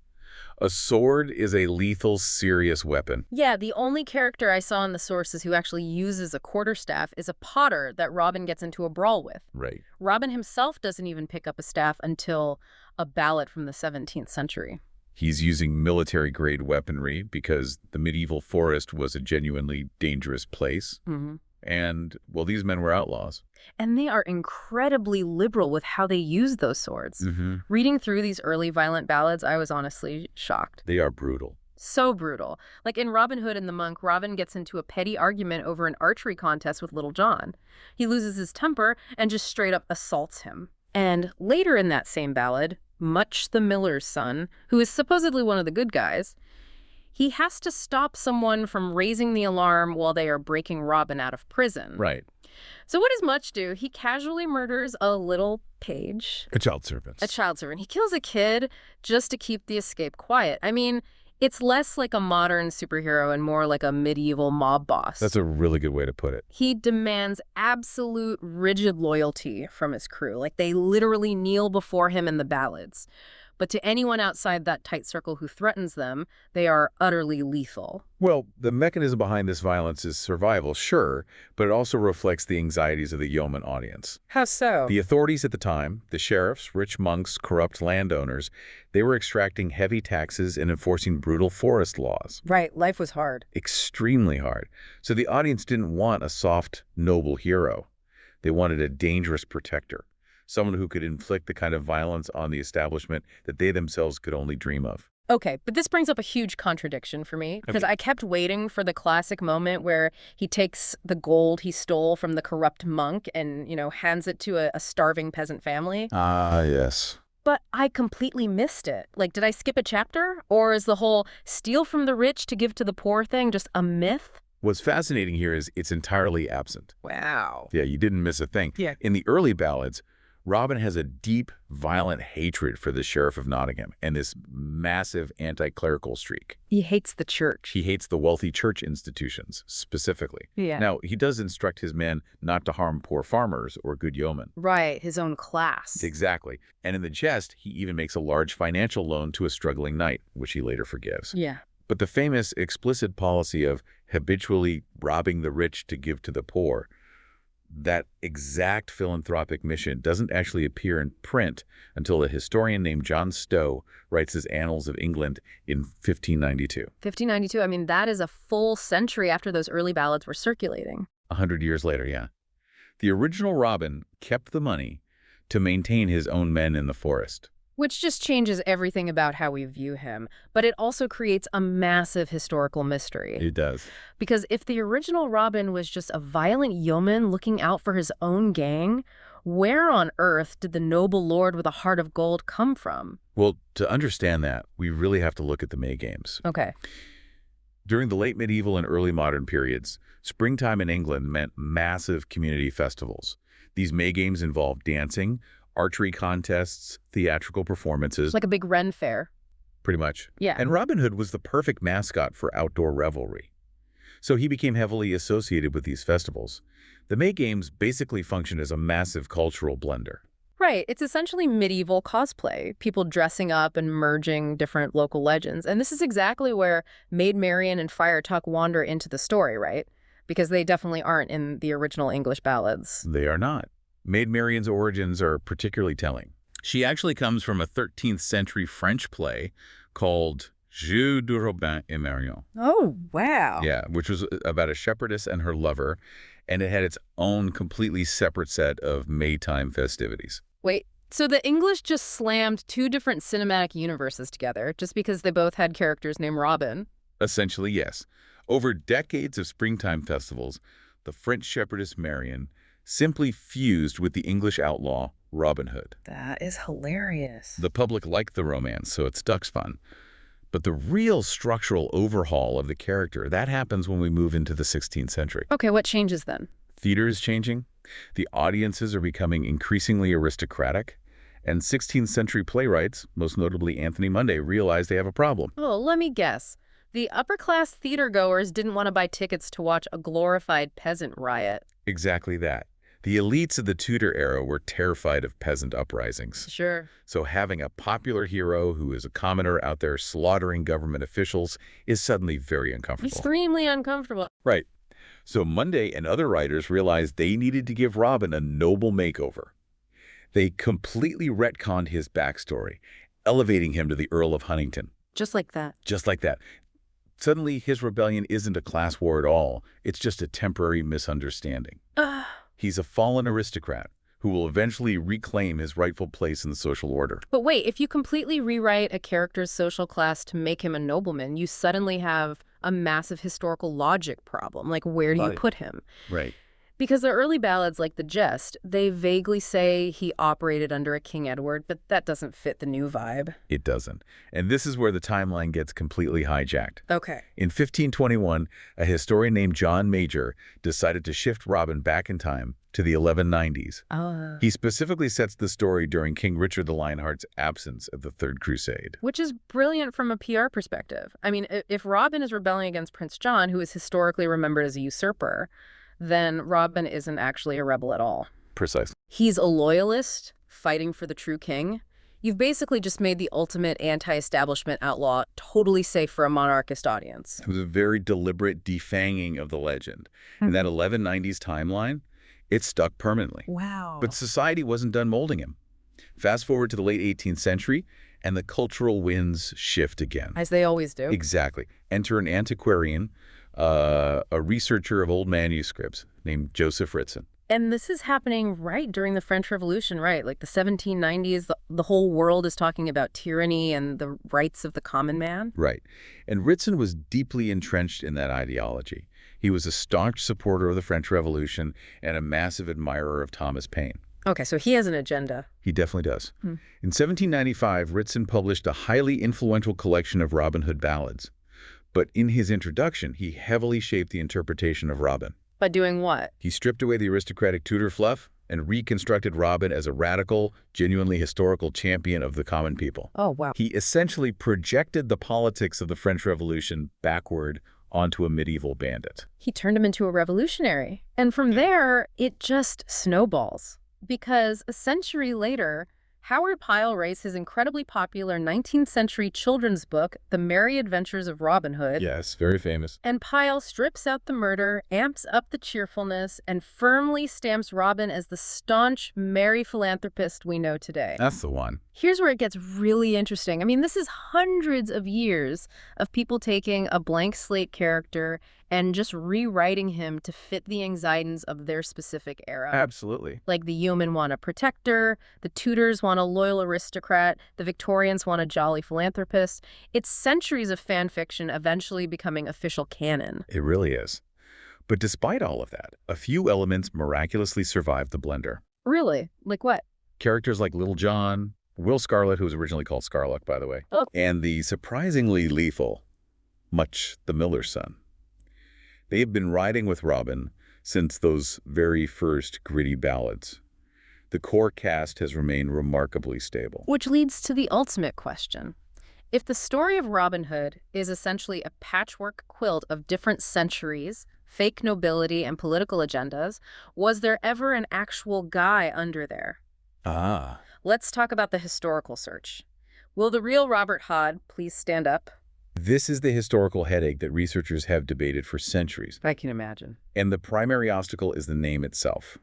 A sword is a lethal, serious weapon. Yeah, the only character I saw in the sources who actually uses a quarterstaff is a potter that Robin gets into a brawl with. Right. Robin himself doesn't even pick up a staff until a ballad from the 17th century. He's using military-grade weaponry because the medieval forest was a genuinely dangerous place. And, well, these men were outlaws. And they are incredibly liberal with how they use those swords. Reading through these early violent ballads, I was honestly shocked. They are brutal. So brutal. Like in Robin Hood and the Monk, Robin gets into a petty argument over an archery contest with Little John. He loses his temper and just straight up assaults him. And later in that same ballad, Much the miller's son, who is supposedly one of the good guys, he has to stop someone from raising the alarm while they are breaking Robin out of prison. Right. So what does Much do? He casually murders a little page. A child servant. A child servant. He kills a kid just to keep the escape quiet. I mean, it's less like a modern superhero and more like a medieval mob boss. That's a really good way to put it. He demands absolute rigid loyalty from his crew. Like they literally kneel before him in the ballads. But to anyone outside that tight circle who threatens them, they are utterly lethal. Well, the mechanism behind this violence is survival, sure, but it also reflects the anxieties of the yeoman audience. How so? The authorities at the time, the sheriffs, rich monks, corrupt landowners, they were extracting heavy taxes and enforcing brutal forest laws. Right, life was hard. Extremely hard. So the audience didn't want a soft, noble hero. They wanted a dangerous protector. Someone who could inflict the kind of violence on the establishment that they themselves could only dream of. Okay, but this brings up a huge contradiction for me, because I kept waiting for the classic moment where he takes the gold he stole from the corrupt monk and, hands it to a starving peasant family. Ah, yes. But I completely missed it. Like, did I skip a chapter? Or is the whole steal from the rich to give to the poor thing just a myth? What's fascinating here is it's entirely absent. Wow. Yeah, you didn't miss a thing. Yeah. In the early ballads, Robin has a deep, violent hatred for the Sheriff of Nottingham and this massive anti-clerical streak. He hates the church. He hates the wealthy church institutions, specifically. Yeah. Now, he does instruct his men not to harm poor farmers or good yeomen. Right, his own class. Exactly. And in the jest, he even makes a large financial loan to a struggling knight, which he later forgives. Yeah. But the famous explicit policy of habitually robbing the rich to give to the poor, that exact philanthropic mission doesn't actually appear in print until a historian named John Stowe writes his Annals of England in 1592. 1592, I mean, that is a full century after those early ballads were circulating. 100 years later, yeah. The original Robin kept the money to maintain his own men in the forest. Which just changes everything about how we view him. But it also creates a massive historical mystery. It does. Because if the original Robin was just a violent yeoman looking out for his own gang, where on earth did the noble lord with a heart of gold come from? Well, to understand that, we really have to look at the May Games. Okay. During the late medieval and early modern periods, springtime in England meant massive community festivals. These May Games involved dancing, archery contests, theatrical performances. Like a big Ren fair. Pretty much. Yeah. And Robin Hood was the perfect mascot for outdoor revelry. So he became heavily associated with these festivals. The May Games basically functioned as a massive cultural blender. Right. It's essentially medieval cosplay, people dressing up and merging different local legends. And this is exactly where Maid Marian and Friar Tuck wander into the story, right? Because they definitely aren't in the original English ballads. They are not. Maid Marian's origins are particularly telling. She actually comes from a 13th century French play called Jeux de Robin et Marion. Oh, wow. Yeah, which was about a shepherdess and her lover, and it had its own completely separate set of Maytime festivities. Wait, so the English just slammed two different cinematic universes together just because they both had characters named Robin? Essentially, yes. Over decades of springtime festivals, the French shepherdess Marian simply fused with the English outlaw Robin Hood. That is hilarious. The public liked the romance, so it stuck fun. But the real structural overhaul of the character, that happens when we move into the 16th century. Okay, what changes then? Theater is changing, the audiences are becoming increasingly aristocratic, and 16th century playwrights, most notably Anthony Munday, realize they have a problem. Oh, let me guess. The upper-class theater-goers didn't want to buy tickets to watch a glorified peasant riot. Exactly that. The elites of the Tudor era were terrified of peasant uprisings. Sure. So having a popular hero who is a commoner out there slaughtering government officials is suddenly very uncomfortable. Extremely uncomfortable. Right. So Munday and other writers realized they needed to give Robin a noble makeover. They completely retconned his backstory, elevating him to the Earl of Huntingdon. Just like that. Just like that. Suddenly, his rebellion isn't a class war at all. It's just a temporary misunderstanding. He's a fallen aristocrat who will eventually reclaim his rightful place in the social order. But wait, if you completely rewrite a character's social class to make him a nobleman, you suddenly have a massive historical logic problem. Like, where do you put him? Right. Because the early ballads, like The Jest, they vaguely say he operated under a King Edward, but that doesn't fit the new vibe. It doesn't. And this is where the timeline gets completely hijacked. Okay. In 1521, a historian named John Major decided to shift Robin back in time to the 1190s. He specifically sets the story during King Richard the Lionheart's absence at the Third Crusade. Which is brilliant from a PR perspective. I mean, if Robin is rebelling against Prince John, who is historically remembered as a usurper, then Robin isn't actually a rebel at all. Precisely. He's a loyalist fighting for the true king. You've basically just made the ultimate anti-establishment outlaw totally safe for a monarchist audience. It was a very deliberate defanging of the legend. And that 1190s timeline, it stuck permanently. Wow. But society wasn't done molding him. Fast forward to the late 18th century, and the cultural winds shift again. As they always do. Exactly. Enter an antiquarian, a researcher of old manuscripts named Joseph Ritson. And this is happening right during the French Revolution, right? Like the 1790s, the whole world is talking about tyranny and the rights of the common man. Right. And Ritson was deeply entrenched in that ideology. He was a staunch supporter of the French Revolution and a massive admirer of Thomas Paine. Okay, so he has an agenda. He definitely does. In 1795, Ritson published a highly influential collection of Robin Hood ballads. But in his introduction, he heavily shaped the interpretation of Robin. By doing what? He stripped away the aristocratic Tudor fluff and reconstructed Robin as a radical, genuinely historical champion of the common people. Oh, wow. He essentially projected the politics of the French Revolution backward onto a medieval bandit. He turned him into a revolutionary. And from there, it just snowballs. Because a century later, Howard Pyle writes his incredibly popular 19th century children's book, The Merry Adventures of Robin Hood. Yes, very famous. And Pyle strips out the murder, amps up the cheerfulness, and firmly stamps Robin as the staunch, merry philanthropist we know today. That's the one. Here's where it gets really interesting. I mean, this is hundreds of years of people taking a blank slate character and just rewriting him to fit the anxieties of their specific era. Absolutely. Like the yeomen want a protector, the Tudors want a loyal aristocrat, the Victorians want a jolly philanthropist. It's centuries of fan fiction eventually becoming official canon. It really is. But despite all of that, a few elements miraculously survived the blender. Really? Like what? Characters like Little John, Will Scarlet, who was originally called Scarluck, by the way, Oh. and the surprisingly lethal Much the Miller's Son. They have been riding with Robin since those very first gritty ballads. The core cast has remained remarkably stable. Which leads to the ultimate question. If the story of Robin Hood is essentially a patchwork quilt of different centuries, fake nobility, and political agendas, was there ever an actual guy under there? Ah. Let's talk about the historical search. Will the real Robert Hood please stand up? This is the historical headache that researchers have debated for centuries. I can imagine. And the primary obstacle is the name itself.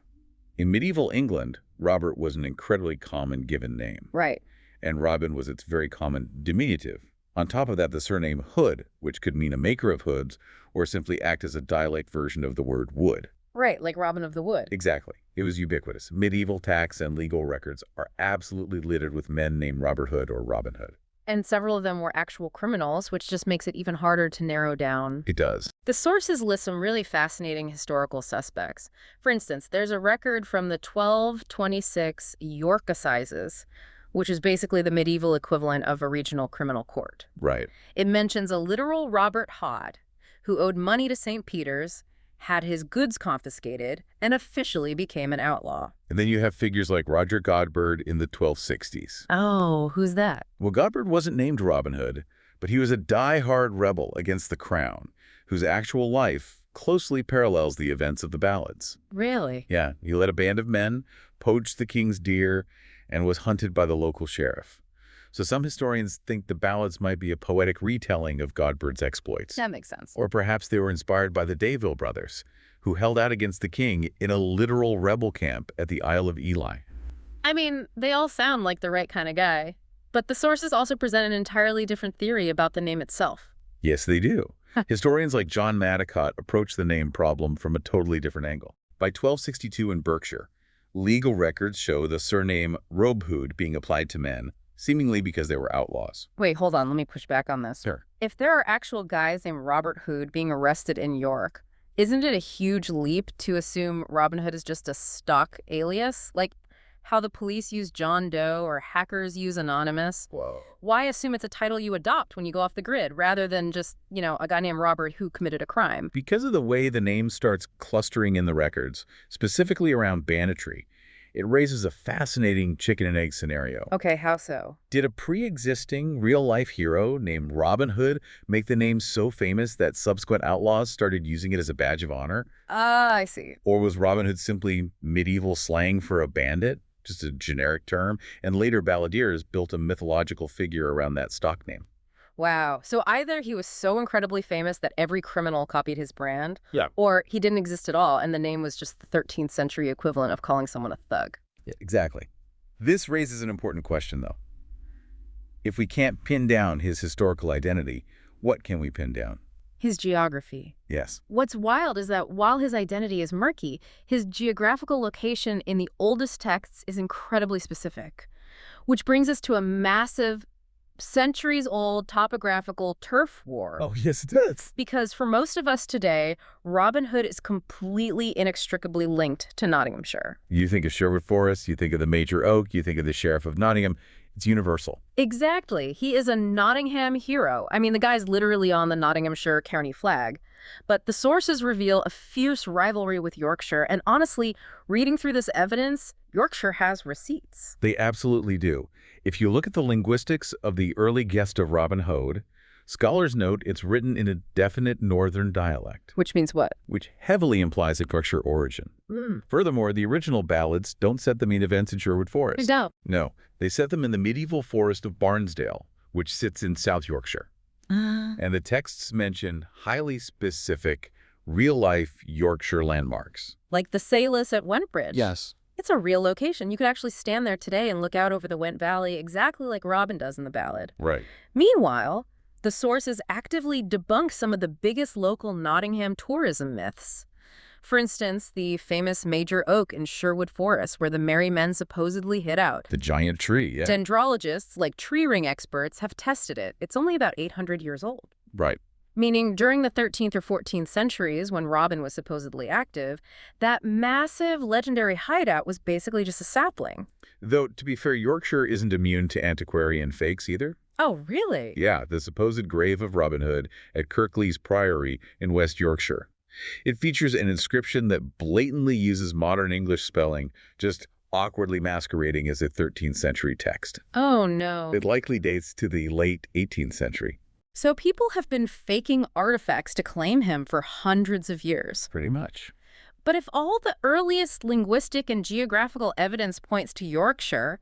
In medieval England, Robert was an incredibly common given name. Right. And Robin was its very common diminutive. On top of that, the surname Hood, which could mean a maker of hoods, or simply act as a dialect version of the word wood. Right, like Robin of the Wood. Exactly. It was ubiquitous. Medieval tax and legal records are absolutely littered with men named Robert Hood or Robin Hood. And several of them were actual criminals, which just makes it even harder to narrow down. It does. The sources list some really fascinating historical suspects. For instance, there's a record from the 1226 York Assizes, which is basically the medieval equivalent of a regional criminal court. Right. It mentions a literal Robert Hood, who owed money to St. Peter's, had his goods confiscated, and officially became an outlaw. And then you have figures like Roger Godberd in the 1260s. Oh, who's that? Well, Godberd wasn't named Robin Hood, but he was a die-hard rebel against the crown, whose actual life closely parallels the events of the ballads. Really? Yeah, he led a band of men, poached the king's deer, and was hunted by the local sheriff. So some historians think the ballads might be a poetic retelling of Godberd's exploits. That makes sense. Or perhaps they were inspired by the Daville brothers, who held out against the king in a literal rebel camp at the Isle of Ely. I mean, they all sound like the right kind of guy. But the sources also present an entirely different theory about the name itself. Yes, they do. Historians like John Madicott approach the name problem from a totally different angle. By 1262 in Berkshire, legal records show the surname Robhood being applied to men, seemingly because they were outlaws. Wait, hold on. Let me push back on this. Sure. If there are actual guys named Robert Hood being arrested in York, isn't it a huge leap to assume Robin Hood is just a stock alias? Like how the police use John Doe or hackers use Anonymous? Whoa. Why assume it's a title you adopt when you go off the grid rather than just, a guy named Robert who committed a crime? Because of the way the name starts clustering in the records, specifically around banditry, it raises a fascinating chicken and egg scenario. Okay, how so? Did a pre-existing real-life hero named Robin Hood make the name so famous that subsequent outlaws started using it as a badge of honor? Ah, I see. Or was Robin Hood simply medieval slang for a bandit, just a generic term, and later balladeers built a mythological figure around that stock name? Wow. So either he was so incredibly famous that every criminal copied his brand, Yeah. or he didn't exist at all and the name was just the 13th century equivalent of calling someone a thug. Yeah, exactly. This raises an important question, though. If we can't pin down his historical identity, what can we pin down? His geography. Yes. What's wild is that while his identity is murky, his geographical location in the oldest texts is incredibly specific, which brings us to a massive, centuries-old topographical turf war. Oh, yes, it does. Because for most of us today, Robin Hood is completely inextricably linked to Nottinghamshire. You think of Sherwood Forest, you think of the Major Oak, you think of the Sheriff of Nottingham. It's universal. Exactly. He is a Nottingham hero. I mean, the guy's literally on the Nottinghamshire county flag. But the sources reveal a fierce rivalry with Yorkshire, and honestly, reading through this evidence, Yorkshire has receipts. They absolutely do. If you look at the linguistics of the early guest of Robin Hood, scholars note it's written in a definite northern dialect. Which means what? Which heavily implies a Yorkshire origin. Furthermore, the original ballads don't set the main events in Sherwood Forest. No. No, they set them in the medieval forest of Barnesdale, which sits in South Yorkshire. And the texts mention highly specific, real-life Yorkshire landmarks. Like the Salus at Wentbridge. Yes. It's a real location. You could actually stand there today and look out over the Went Valley exactly like Robin does in the ballad. Right. Meanwhile, The sources actively debunk some of the biggest local Nottingham tourism myths. For instance, the famous major oak in Sherwood Forest where the merry men supposedly hid out. The giant tree, yeah. Dendrologists, like tree ring experts, have tested it. It's only about 800 years old. Right. Meaning during the 13th or 14th centuries, when Robin was supposedly active, that massive legendary hideout was basically just a sapling. Though, to be fair, Yorkshire isn't immune to antiquarian fakes either. Oh, really? Yeah, the supposed grave of Robin Hood at Kirklees Priory in West Yorkshire. It features an inscription that blatantly uses modern English spelling, just awkwardly masquerading as a 13th century text. Oh, no. It likely dates to the late 18th century. So people have been faking artifacts to claim him for hundreds of years. Pretty much. But if all the earliest linguistic and geographical evidence points to Yorkshire,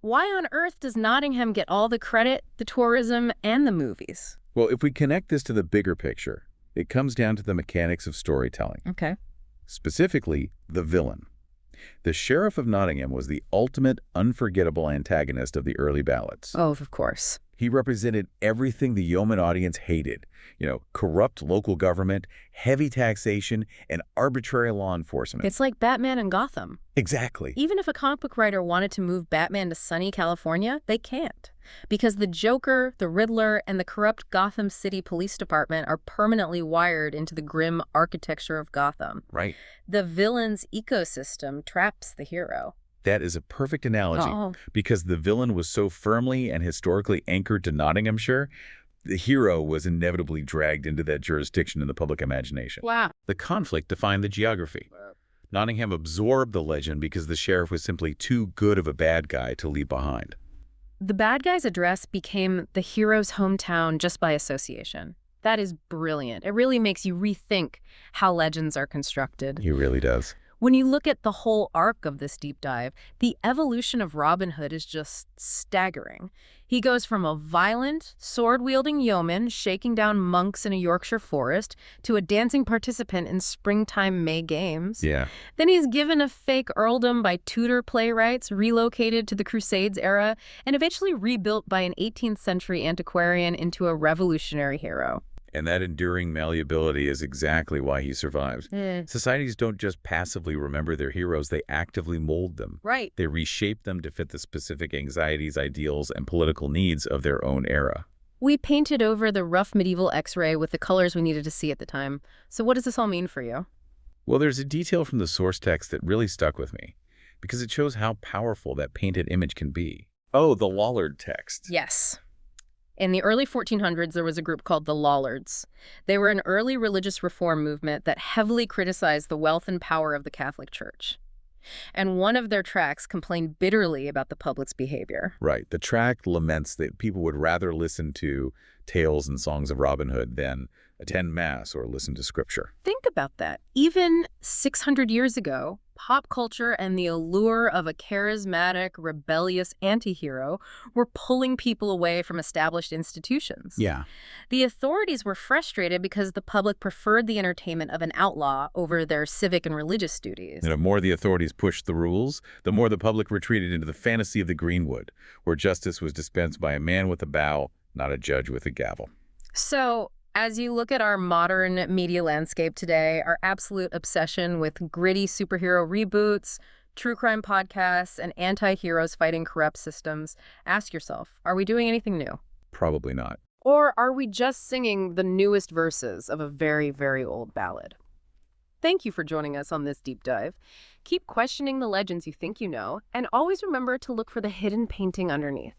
why on earth does Nottingham get all the credit, the tourism, and the movies? Well, if we connect this to the bigger picture, it comes down to the mechanics of storytelling. Okay. Specifically, the villain. The Sheriff of Nottingham was the ultimate unforgettable antagonist of the early ballads. Oh, of course. He represented everything the yeoman audience hated. Corrupt local government, heavy taxation, and arbitrary law enforcement. It's like Batman in Gotham. Exactly. Even if a comic book writer wanted to move Batman to sunny California, they can't. Because the Joker, the Riddler, and the corrupt Gotham City Police Department are permanently wired into the grim architecture of Gotham. Right. The villain's ecosystem traps the hero. That is a perfect analogy. Because the villain was so firmly and historically anchored to Nottinghamshire, the hero was inevitably dragged into that jurisdiction in the public imagination. Wow. The conflict defined the geography. Nottingham absorbed the legend because the sheriff was simply too good of a bad guy to leave behind. The bad guy's address became the hero's hometown just by association. That is brilliant. It really makes you rethink how legends are constructed. He really does. When you look at the whole arc of this deep dive, the evolution of Robin Hood is just staggering. He goes from a violent, sword-wielding yeoman shaking down monks in a Yorkshire forest to a dancing participant in springtime May games. Yeah. Then he's given a fake earldom by Tudor playwrights, relocated to the Crusades era, and eventually rebuilt by an 18th century antiquarian into a revolutionary hero. And that enduring malleability is exactly why he survives. Societies don't just passively remember their heroes, they actively mold them. Right. They reshape them to fit the specific anxieties, ideals, and political needs of their own era. We painted over the rough medieval X-ray with the colors we needed to see at the time. So what does this all mean for you? Well, there's a detail from the source text that really stuck with me, because it shows how powerful that painted image can be. Oh, the Lollard text. Yes. In the early 1400s, there was a group called the Lollards. They were an early religious reform movement that heavily criticized the wealth and power of the Catholic Church. And one of their tracts complained bitterly about the public's behavior. Right. The tract laments that people would rather listen to tales and songs of Robin Hood than attend Mass or listen to Scripture. Think about that. Even 600 years ago, pop culture and the allure of a charismatic, rebellious anti-hero were pulling people away from established institutions. Yeah. The authorities were frustrated because the public preferred the entertainment of an outlaw over their civic and religious duties. The more the authorities pushed the rules, the more the public retreated into the fantasy of the Greenwood, where justice was dispensed by a man with a bow, not a judge with a gavel. So, as you look at our modern media landscape today, our absolute obsession with gritty superhero reboots, true crime podcasts, and anti-heroes fighting corrupt systems, ask yourself, are we doing anything new? Probably not. Or are we just singing the newest verses of a very, very old ballad? Thank you for joining us on this deep dive. Keep questioning the legends you think you know, and always remember to look for the hidden painting underneath.